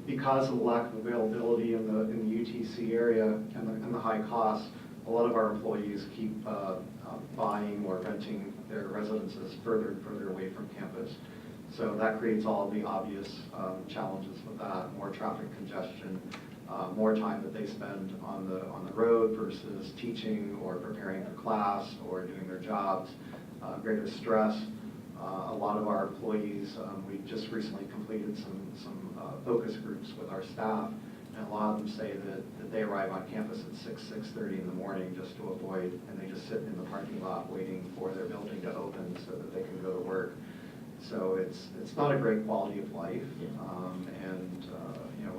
Because of the lack of availability in the UTC area and the high costs, a lot of our employees keep buying or renting their residences further and further away from campus. So that creates all the obvious challenges with that, more traffic congestion, more time that they spend on the road versus teaching or preparing for class or doing their jobs, greater stress. A lot of our employees, we just recently completed some focus groups with our staff, and a lot of them say that they arrive on campus at 6:30 in the morning just to avoid, and they just sit in the parking lot waiting for their building to open so that they can go to work. So it's not a great quality of life, and you know,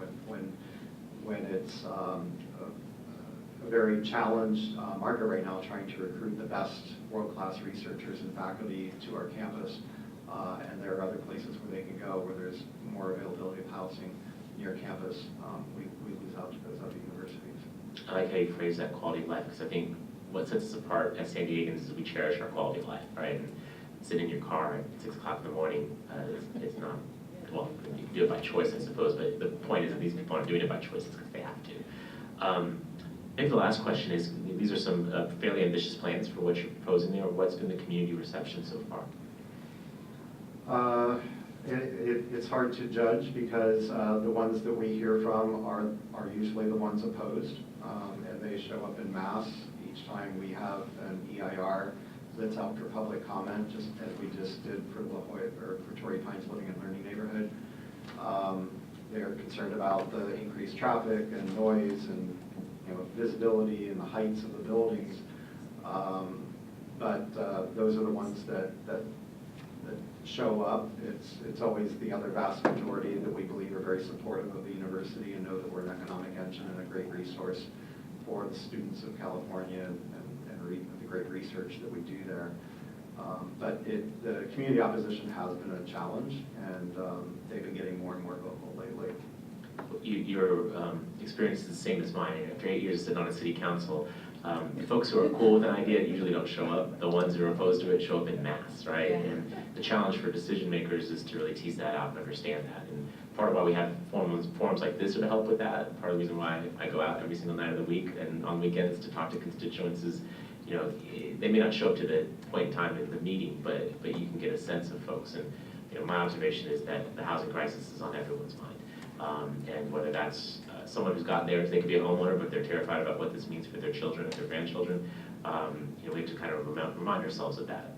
when it's a very challenged market right now, trying to recruit the best world-class researchers and faculty to our campus, and there are other places where they can go where there's more availability of housing near campus, we lose out to those other universities. I like how you phrase that quality of life, because I think what sets us apart as San Diegans is we cherish our quality of life, right? And sitting in your car at 6 o'clock in the morning, it's not, well, you can do it by choice, I suppose, but the point is that these people aren't doing it by choice, it's because they have to. Maybe the last question is, these are some fairly ambitious plans for what you're proposing there. What's been the community reception so far? It's hard to judge because the ones that we hear from are usually the ones opposed, and they show up in mass each time we have an EIR that's out for public comment, just as we just did for La Jolla, or for Torrey Pines Living and Learning Neighborhood. They're concerned about the increased traffic and noise and visibility and the heights of the buildings, but those are the ones that show up. It's always the other vast majority that we believe are very supportive of the university and know that we're an economic engine and a great resource for the students of California and the great research that we do there. But the community opposition has been a challenge, and they've been getting more and more vocal lately. Your experience is the same as mine. After 8 years sitting on a city council, the folks who are cool with an idea usually don't show up. The ones who are opposed to it show up in mass, right? Yeah. And the challenge for decision makers is to really tease that out and understand that. And part of why we have forums like this are to help with that. Part of the reason why I go out every single night of the week and on weekends to talk to constituents is, they may not show up to the point in time in the meeting, but you can get a sense of folks. And my observation is that the housing crisis is on everyone's mind. And whether that's someone who's gotten there, they could be a homeowner, but they're terrified about what this means for their children and their grandchildren. We have to kind of remind ourselves of that.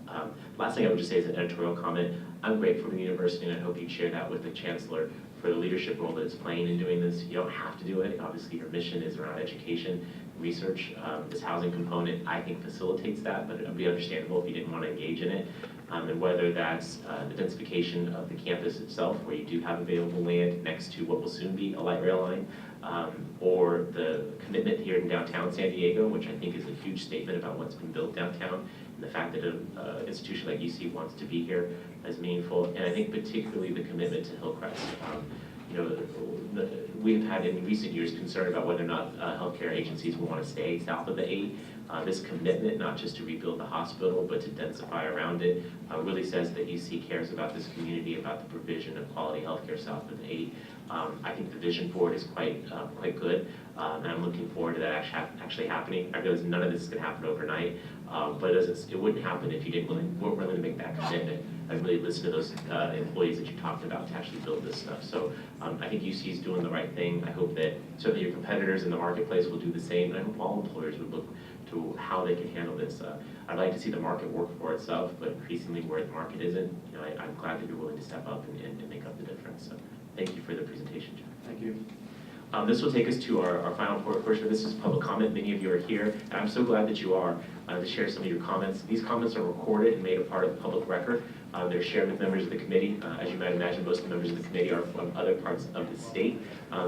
Last thing I would just say is an editorial comment. I'm grateful for the university, and I hope you share that with the chancellor for the leadership role that it's playing in doing this. You don't have to do it. Obviously, your mission is around education, research. This housing component, I think, facilitates that, but it would be understandable if you didn't want to engage in it. And whether that's the densification of the campus itself, where you do have available land next to what will soon be a light rail line, or the commitment here in downtown San Diego, which I think is a huge statement about what's been built downtown, and the fact that an institution like UC wants to be here is meaningful, and I think particularly the commitment to Hillcrest. We've had in recent years concern about whether or not healthcare agencies will want to stay south of the 8. This commitment, not just to rebuild the hospital, but to densify around it, really says that UC cares about this community, about the provision of quality healthcare south of the 8. I think the vision for it is quite good, and I'm looking forward to that actually happening. I realize none of this is going to happen overnight, but it wouldn't happen if you weren't willing to make that commitment and really listen to those employees that you talked about to actually build this stuff. So I think UC is doing the right thing. I hope that certainly your competitors in the marketplace will do the same, and I hope all employers would look to how they can handle this. I'd like to see the market work for itself, but increasingly where the market isn't, I'm glad that you're willing to step up and make up the difference. So thank you for the presentation, Jeff. Thank you. This will take us to our final portion. This is public comment. Many of you are here, and I'm so glad that you are to share some of your comments. These comments are recorded and made a part of the public record. They're shared with members of the committee. As you might imagine, most of the members of the committee are from other parts of the state,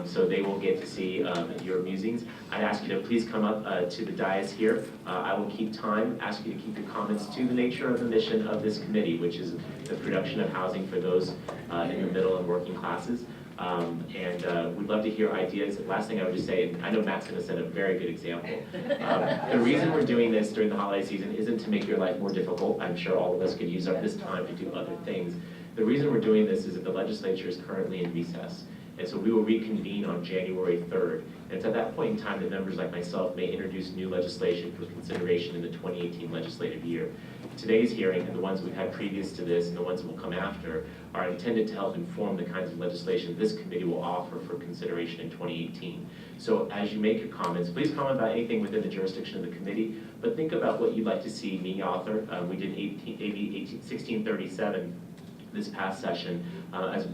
so they will get to see your musings. I ask you to please come up to the dais here. I will keep time, ask you to keep your comments to the nature of the mission of this committee, which is the production of housing for those in the middle and working classes. We'd love to hear ideas. Last thing I would just say, and I know Matt's going to set a very good example. The reason we're doing this during the holiday season isn't to make your life more difficult. I'm sure all of us could use up this time to do other things. The reason we're doing this is that the legislature is currently in recess. And so we will reconvene on January 3rd. And it's at that point in time that members like myself may introduce new legislation for consideration in the 2018 legislative year. Today's hearing, and the ones we've had previous to this and the ones that will come after, are intended to help inform the kinds of legislation this committee will offer for consideration in 2018. So as you make your comments, please comment about anything within the jurisdiction of the committee, but think about what you'd like to see me author. We did AB 1637 this past session as a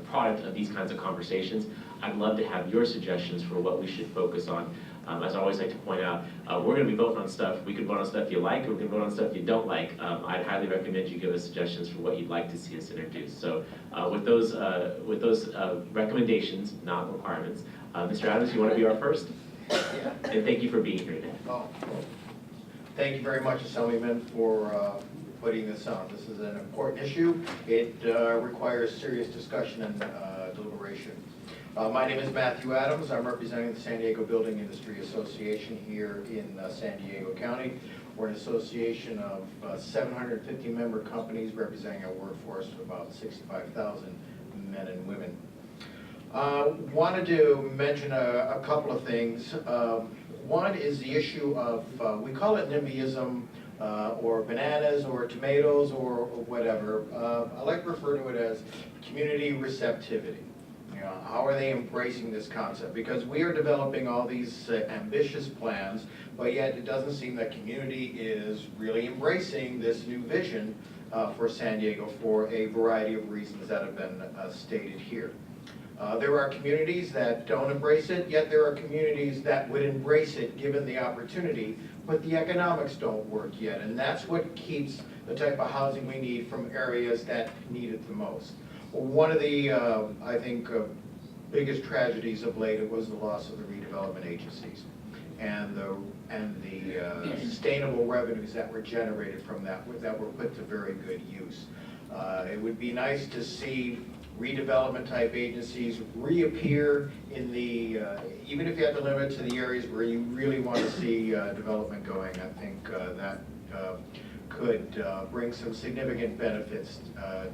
product of these kinds of conversations. I'd love to have your suggestions for what we should focus on. As I always like to point out, we're going to be voting on stuff. We could vote on stuff you like, or we can vote on stuff you don't like. I'd highly recommend you give us suggestions for what you'd like to see us introduce. So with those recommendations, not requirements, Mr. Adams, you want to be our first? And thank you for being here today. Oh, thank you very much, Assemblyman, for putting this on. This is an important issue. It requires serious discussion and deliberation. My name is Matthew Adams. I'm representing the San Diego Building Industry Association here in San Diego County. We're an association of 750 member companies representing a workforce of about 65,000 men and women. Wanted to mention a couple of things. One is the issue of, we call it NIMBYism, or bananas, or tomatoes, or whatever. I like to refer to it as community receptivity. You know, how are they embracing this concept? Because we are developing all these ambitious plans, but yet it doesn't seem that community is really embracing this new vision for San Diego for a variety of reasons that have been stated here. There are communities that don't embrace it, yet there are communities that would embrace it given the opportunity, but the economics don't work yet, and that's what keeps the type of housing we need from areas that need it the most. One of the, I think, biggest tragedies of late was the loss of the redevelopment agencies and the sustainable revenues that were generated from that were put to very good use. It would be nice to see redevelopment type agencies reappear in the, even if you have to limit to the areas where you really want to see development going. I think that could bring some significant benefits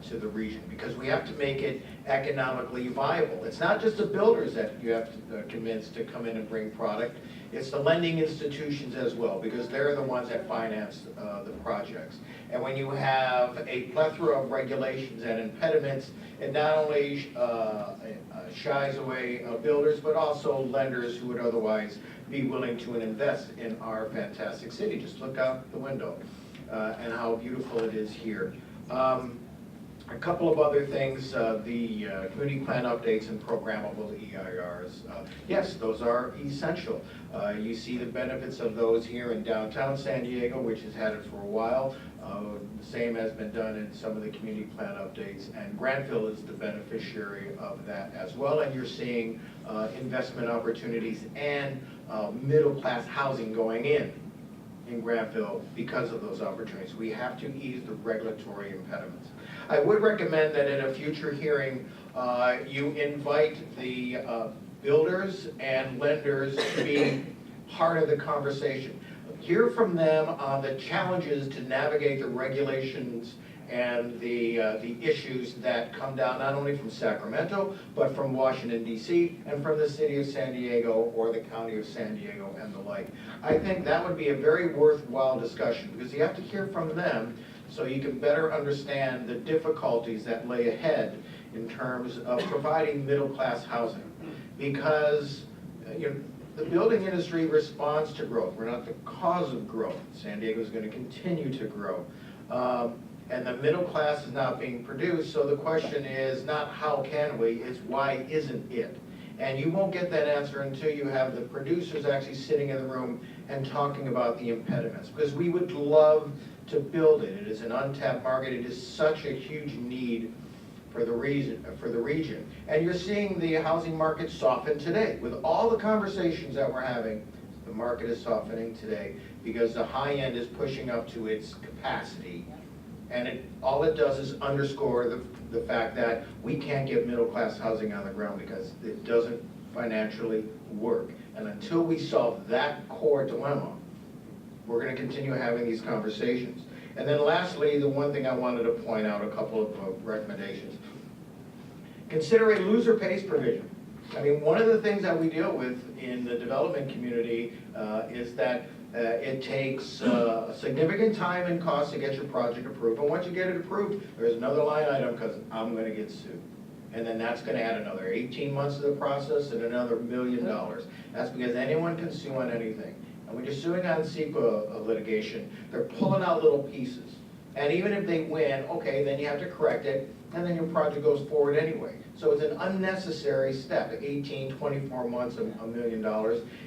to the region, because we have to make it economically viable. It's not just the builders that you have to convince to come in and bring product, it's the lending institutions as well, because they're the ones that finance the projects. And when you have a plethora of regulations and impediments, it not only shies away builders, but also lenders who would otherwise be willing to invest in our fantastic city. Just look out the window and how beautiful it is here. A couple of other things, the community plan updates and programmable EIRs. Yes, those are essential. You see the benefits of those here in downtown San Diego, which has had it for a while. The same has been done in some of the community plan updates, and Granville is the beneficiary of that as well. And you're seeing investment opportunities and middle-class housing going in Granville because of those opportunities. We have to ease the regulatory impediments. I would recommend that in a future hearing, you invite the builders and lenders to be part of the conversation. Hear from them on the challenges to navigate the regulations and the issues that come down not only from Sacramento, but from Washington, D.C., and from the city of San Diego or the county of San Diego and the like. I think that would be a very worthwhile discussion, because you have to hear from them so you can better understand the difficulties that lay ahead in terms of providing middle-class housing. Because the building industry responds to growth. We're not the cause of growth. San Diego is going to continue to grow. And the middle class is not being produced, so the question is not how can we, it's why isn't it? And you won't get that answer until you have the producers actually sitting in the room and talking about the impediments. Because we would love to build it. It is an untapped market. It is such a huge need for the region. And you're seeing the housing market soften today. With all the conversations that we're having, the market is softening today because the high end is pushing up to its capacity. And all it does is underscore the fact that we can't get middle-class housing on the ground because it doesn't financially work. And until we solve that core dilemma, we're going to continue having these conversations. And then lastly, the one thing I wanted to point out, a couple of recommendations. Consider a loser pays provision. I mean, one of the things that we deal with in the development community is that it takes significant time and cost to get your project approved. And once you get it approved, there's another line item because I'm going to get sued. And then that's going to add another 18 months to the process and another $1 million. That's because anyone can sue on anything. And when you're suing on CEQA litigation, they're pulling out little pieces. And even if they win, okay, then you have to correct it, and then your project goes forward anyway. So it's an unnecessary step, 18, 24 months, $1 million.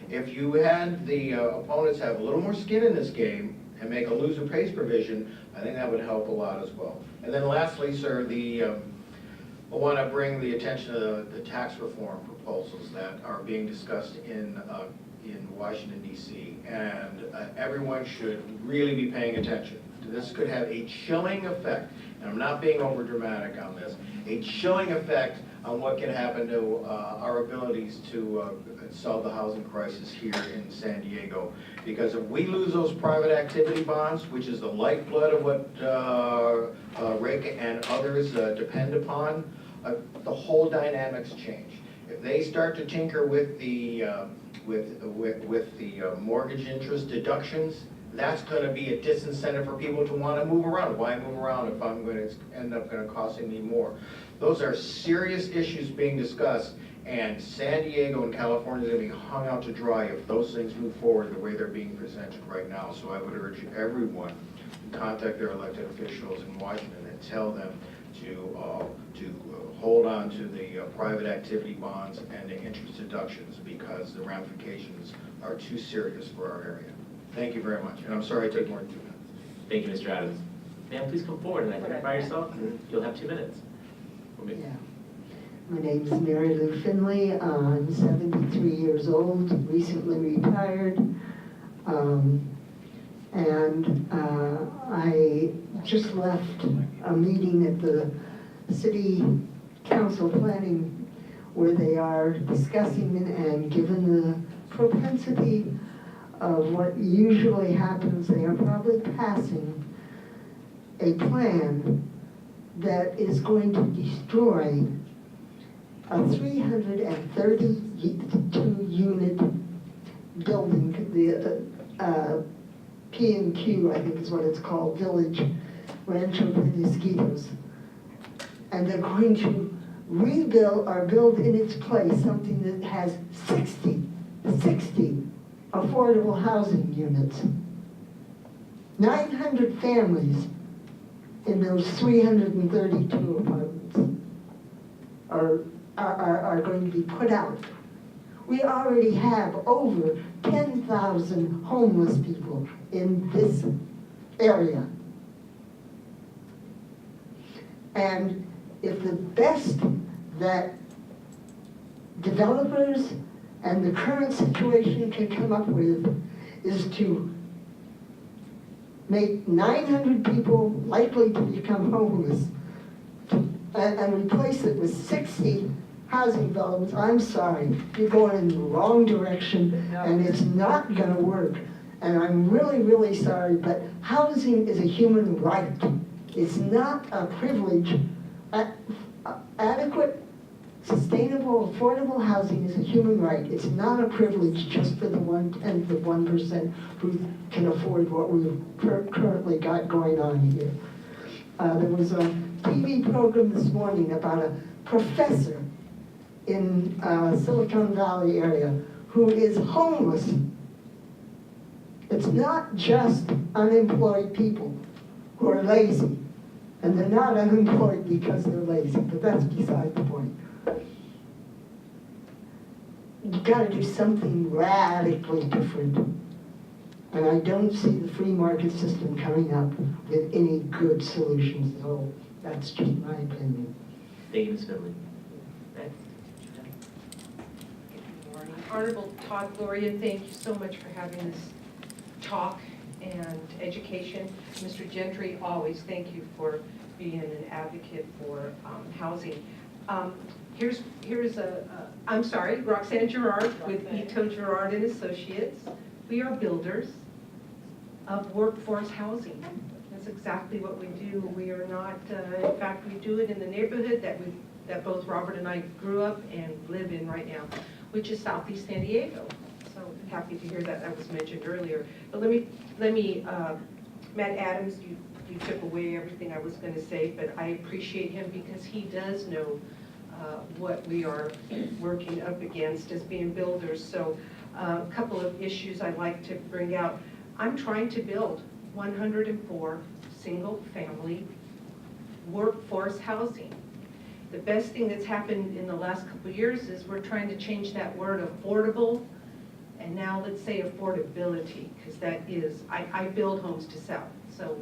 If you had the opponents have a little more skin in this game and make a loser pays provision, I think that would help a lot as well. And then lastly, sir, I want to bring the attention of the tax reform proposals that are being discussed in Washington, D.C. And everyone should really be paying attention. This could have a chilling effect, and I'm not being over dramatic on this, a chilling effect on what can happen to our abilities to solve the housing crisis here in San Diego. Because if we lose those private activity bonds, which is the lifeblood of what Rick and others depend upon, the whole dynamics change. If they start to tinker with the mortgage interest deductions, that's going to be a disincentive for people to want to move around. Why move around if I'm going to end up costing me more? Those are serious issues being discussed, and San Diego and California is going to be hung out to dry if those things move forward the way they're being presented right now. So I would urge everyone to contact their elected officials in Washington and tell them to hold on to the private activity bonds and the interest deductions, because the ramifications are too serious for our area. Thank you very much, and I'm sorry I took more than 2 minutes. Thank you, Mr. Adams. Ma'am, please come forward and identify yourself. You'll have 2 minutes. Yeah. My name is Mary Lou Finley. I'm 73 years old, recently retired. I just left a meeting at the City Council Planning where they are discussing, and given the propensity of what usually happens, they are probably passing a plan that is going to destroy a 332-unit building, the P&Q, I think is what it's called, Village Rancho Penasquitos. And they're going to rebuild or build in its place something that has 60 affordable housing units. 900 families in those 332 apartments are going to be put out. We already have over 10,000 homeless people in this area. And if the best that developers and the current situation can come up with is to make 900 people likely to become homeless and replace it with 60 housing developments, I'm sorry, you're going in the wrong direction, and it's not going to work. And I'm really, really sorry, but housing is a human right. It's not a privilege. Adequate, sustainable, affordable housing is a human right. It's not a privilege just for the 1/10 of 1% who can afford what we've currently got going on here. There was a TV program this morning about a professor in Silicon Valley area who is homeless. It's not just unemployed people who are lazy, and they're not unemployed because they're lazy, but that's beside the point. You've got to do something radically different, and I don't see the free market system coming up with any good solutions, so that's just my opinion. Thank you, Ms. Finley. Next. Good morning. Honorable Todd Gloria, thank you so much for having this talk and education. Mr. Gentry, always thank you for being an advocate for housing. I'm sorry, Roxanne Gerard with Ito Gerard and Associates. We are builders of workforce housing. That's exactly what we do. We are not, in fact, we do it in the neighborhood that both Robert and I grew up and live in right now, which is Southeast San Diego. So happy to hear that was mentioned earlier. But let me, Matt Adams, you took away everything I was going to say, but I appreciate him because he does know what we are working up against as being builders. So a couple of issues I'd like to bring out. I'm trying to build 104 single-family workforce housing. The best thing that's happened in the last couple of years is we're trying to change that word affordable, and now let's say affordability, because that is, I build homes to sell. So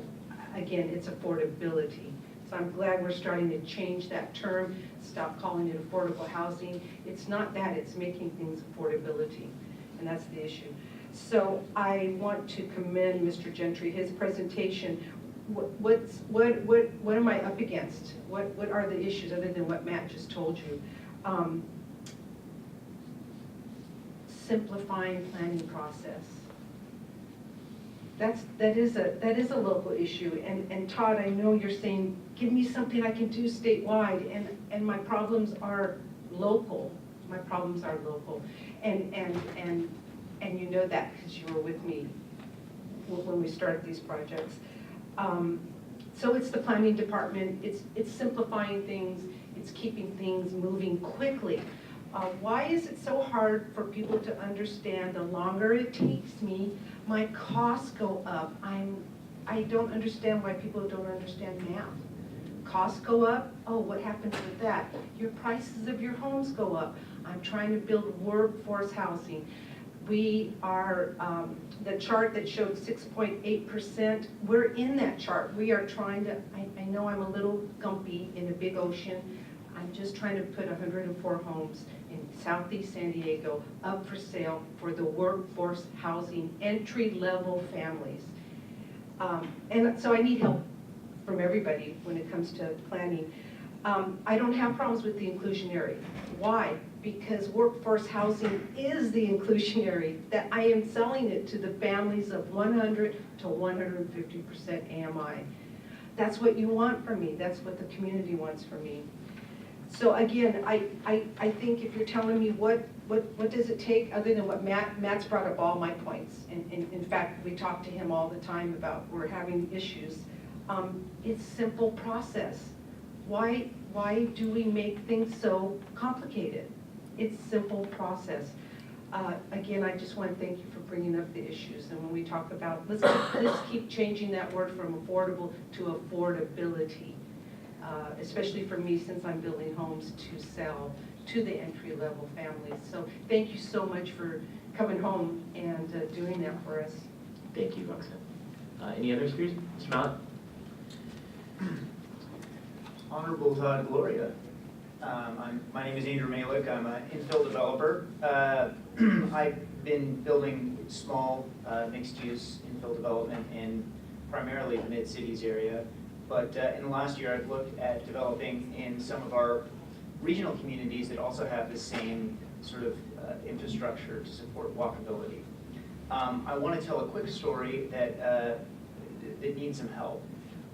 again, it's affordability. So I'm glad we're starting to change that term, stop calling it affordable housing. It's not that, it's making things affordability, and that's the issue. So I want to commend Mr. Gentry, his presentation. What am I up against? What are the issues other than what Matt just told you? Simplifying planning process. That is a local issue. And Todd, I know you're saying, give me something I can do statewide, and my problems are local. My problems are local. And you know that because you were with me when we started these projects. So it's the planning department, it's simplifying things, it's keeping things moving quickly. Why is it so hard for people to understand? The longer it takes me, my costs go up. I don't understand why people don't understand math. Costs go up, oh, what happens with that? Your prices of your homes go up. I'm trying to build workforce housing. We are, the chart that showed 6.8%, we're in that chart. We are trying to, I know I'm a little gumpy in a big ocean. I'm just trying to put 104 homes in Southeast San Diego up for sale for the workforce housing, entry-level families. And so I need help from everybody when it comes to planning. I don't have problems with the inclusionary. Why? Because workforce housing is the inclusionary, that I am selling it to the families of 100 to 150% AMI. That's what you want from me. That's what the community wants from me. So again, I think if you're telling me what does it take other than what Matt's brought up all my points. And in fact, we talk to him all the time about we're having issues. It's simple process. Why do we make things so complicated? It's simple process. Again, I just want to thank you for bringing up the issues. And when we talk about, let's keep changing that word from affordable to affordability, especially for me since I'm building homes to sell to the entry-level families. So thank you so much for coming home and doing that for us. Thank you, Roxanne. Any other speakers? Mr. Mallett? Honorable Todd Gloria. My name is Andrew Malik. I'm an infill developer. I've been building small mixed-use infill development in primarily the mid-cities area. But in the last year, I've looked at developing in some of our regional communities that also have the same sort of infrastructure to support walkability. I want to tell a quick story that needs some help.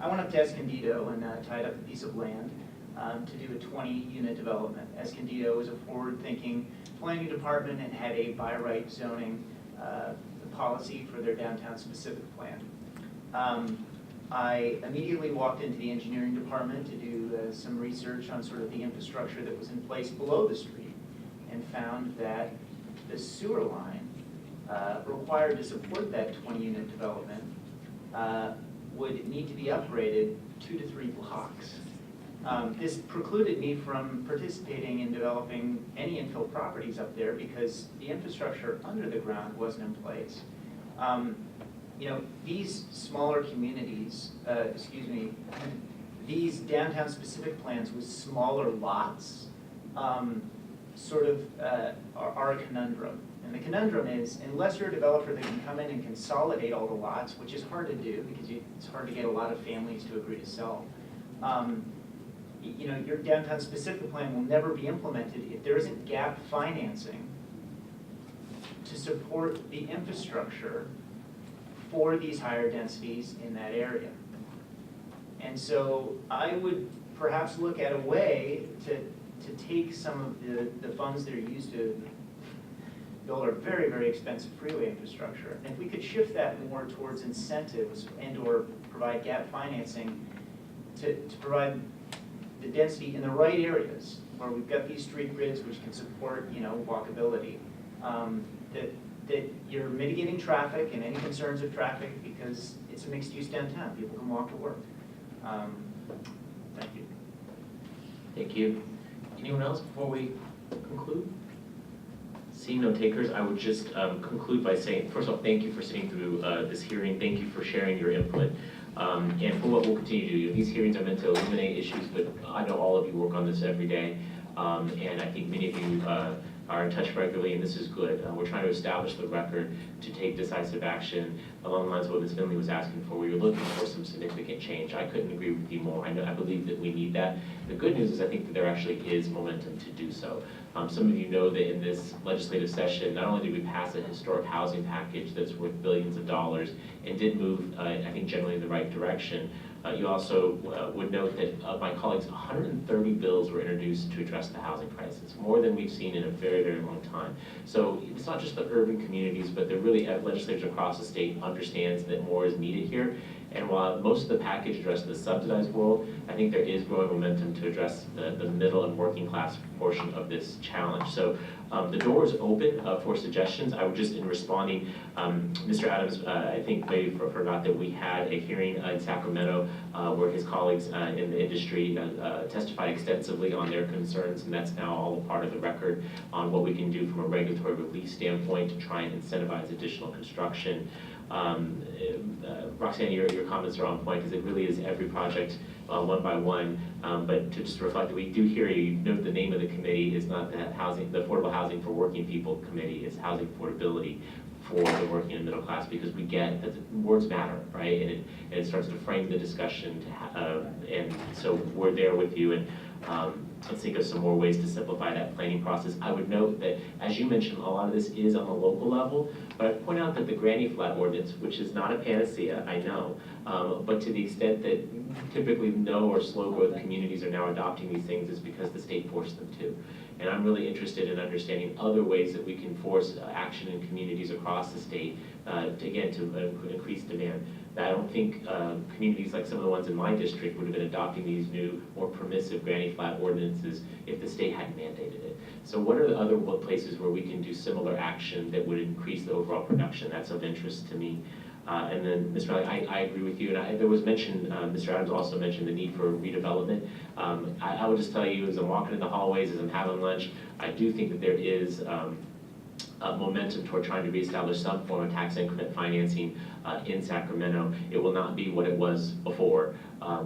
I went up to Escondido and tied up a piece of land to do a 20-unit development. Escondido is a forward-thinking planning department and had a by right zoning policy for their downtown specific plan. I immediately walked into the engineering department to do some research on sort of the infrastructure that was in place below the street and found that the sewer line required to support that 20-unit development would need to be upgraded 2 to 3 blocks. This precluded me from participating in developing any infill properties up there because the infrastructure under the ground wasn't in place. You know, these smaller communities, these downtown specific plans with smaller lots sort of are a conundrum. And the conundrum is, unless you're a developer that can come in and consolidate all the lots, which is hard to do because it's hard to get a lot of families to agree to sell, you know, your downtown specific plan will never be implemented if there isn't gap financing to support the infrastructure for these higher densities in that area. And so I would perhaps look at a way to take some of the funds that are used to build our very, very expensive freeway infrastructure. And if we could shift that more towards incentives and/or provide gap financing to provide the density in the right areas where we've got these street grids which can support, walkability, that you're mitigating traffic and any concerns of traffic because it's a mixed use downtown. People can walk to work. Thank you. Thank you. Anyone else before we conclude? Seeing no takers, I would just conclude by saying, first of all, thank you for sitting through this hearing. Thank you for sharing your input. And for what we'll continue to do. These hearings are meant to illuminate issues, but I know all of you work on this every day. And I think many of you are in touch regularly, and this is good. We're trying to establish the record to take decisive action along the lines of what Ms. Finley was asking for. We were looking for some significant change. I couldn't agree with you more. I believe that we need that. The good news is I think that there actually is momentum to do so. Some of you know that in this legislative session, not only did we pass a historic housing package that's worth billions of dollars and did move, I think, generally in the right direction, you also would note that my colleagues, 130 bills were introduced to address the housing crisis, more than we've seen in a very, very long time. So it's not just the urban communities, but the really legislators across the state understands that more is needed here. And while most of the package addressed the subsidized world, I think there is growing momentum to address the middle and working class portion of this challenge. So the door is open for suggestions. I would just, in responding, Mr. Adams, I think maybe forgot that we had a hearing in Sacramento where his colleagues in the industry testified extensively on their concerns, and that's now all a part of the record on what we can do from a regulatory relief standpoint to try and incentivize additional construction. Roxanne, your comments are on point because it really is every project one by one. But to just reflect that we do hear you note the name of the committee is not the Affordable Housing for Working People Committee, it's Housing Affordability for the working and middle class, because we get that words matter, right? And it starts to frame the discussion, and so we're there with you. And let's think of some more ways to simplify that planning process. I would note that, as you mentioned, a lot of this is on the local level, but I'd point out that the Granny Flat ordinance, which is not a panacea, I know, but to the extent that typically no or slow growth communities are now adopting these things is because the state forced them to. And I'm really interested in understanding other ways that we can force action in communities across the state, to increase demand. I don't think communities like some of the ones in my district would have been adopting these new, more permissive Granny Flat ordinances if the state hadn't mandated it. So what are the other places where we can do similar action that would increase the overall production? That's of interest to me. And then, Mr. Riley, I agree with you. And there was mention, Mr. Adams also mentioned the need for redevelopment. I would just tell you, as I'm walking in the hallways, as I'm having lunch, I do think that there is momentum toward trying to reestablish some form of tax increment financing in Sacramento. It will not be what it was before.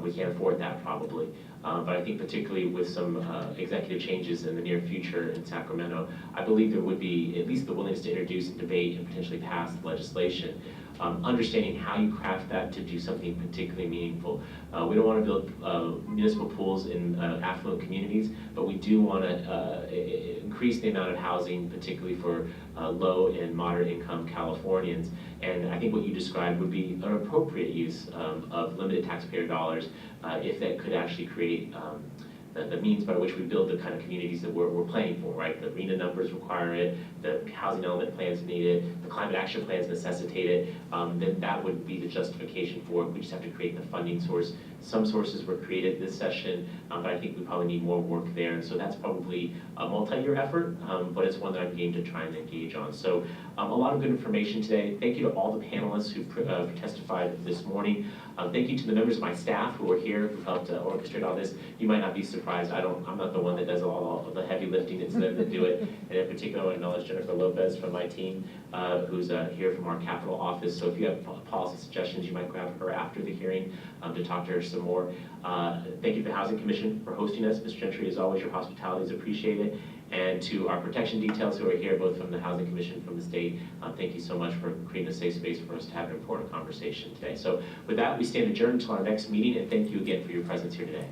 We can't afford that probably. But I think particularly with some executive changes in the near future in Sacramento, I believe there would be at least the willingness to introduce, debate, and potentially pass legislation. Understanding how you craft that to do something particularly meaningful. We don't want to build municipal pools in affluent communities, but we do want to increase the amount of housing, particularly for low and moderate income Californians. And I think what you described would be an appropriate use of limited taxpayer dollars if that could actually create the means by which we build the kind of communities that we're planning for, right? The RENA numbers require it, the housing element plans need it, the climate action plans necessitate it, then that would be the justification for it. We just have to create the funding source. Some sources were created this session, but I think we probably need more work there. And so that's probably a multi-year effort, but it's one that I'm game to try and engage on. So a lot of good information today. Thank you to all the panelists who testified this morning. Thank you to the members of my staff who are here, who helped orchestrate all this. You might not be surprised. I'm not the one that does all of the heavy lifting. It's them that do it. And in particular, I want to acknowledge Jennifer Lopez from my team, who's here from our Capitol office. So if you have policy suggestions, you might grab her after the hearing to talk to her some more. Thank you to the Housing Commission for hosting us. Ms. Gentry, as always, your hospitality is appreciated. And to our protection details who are here, both from the Housing Commission, from the state, thank you so much for creating a safe space for us to have an important conversation today. So with that, we stand adjourned until our next meeting, and thank you again for your presence here today.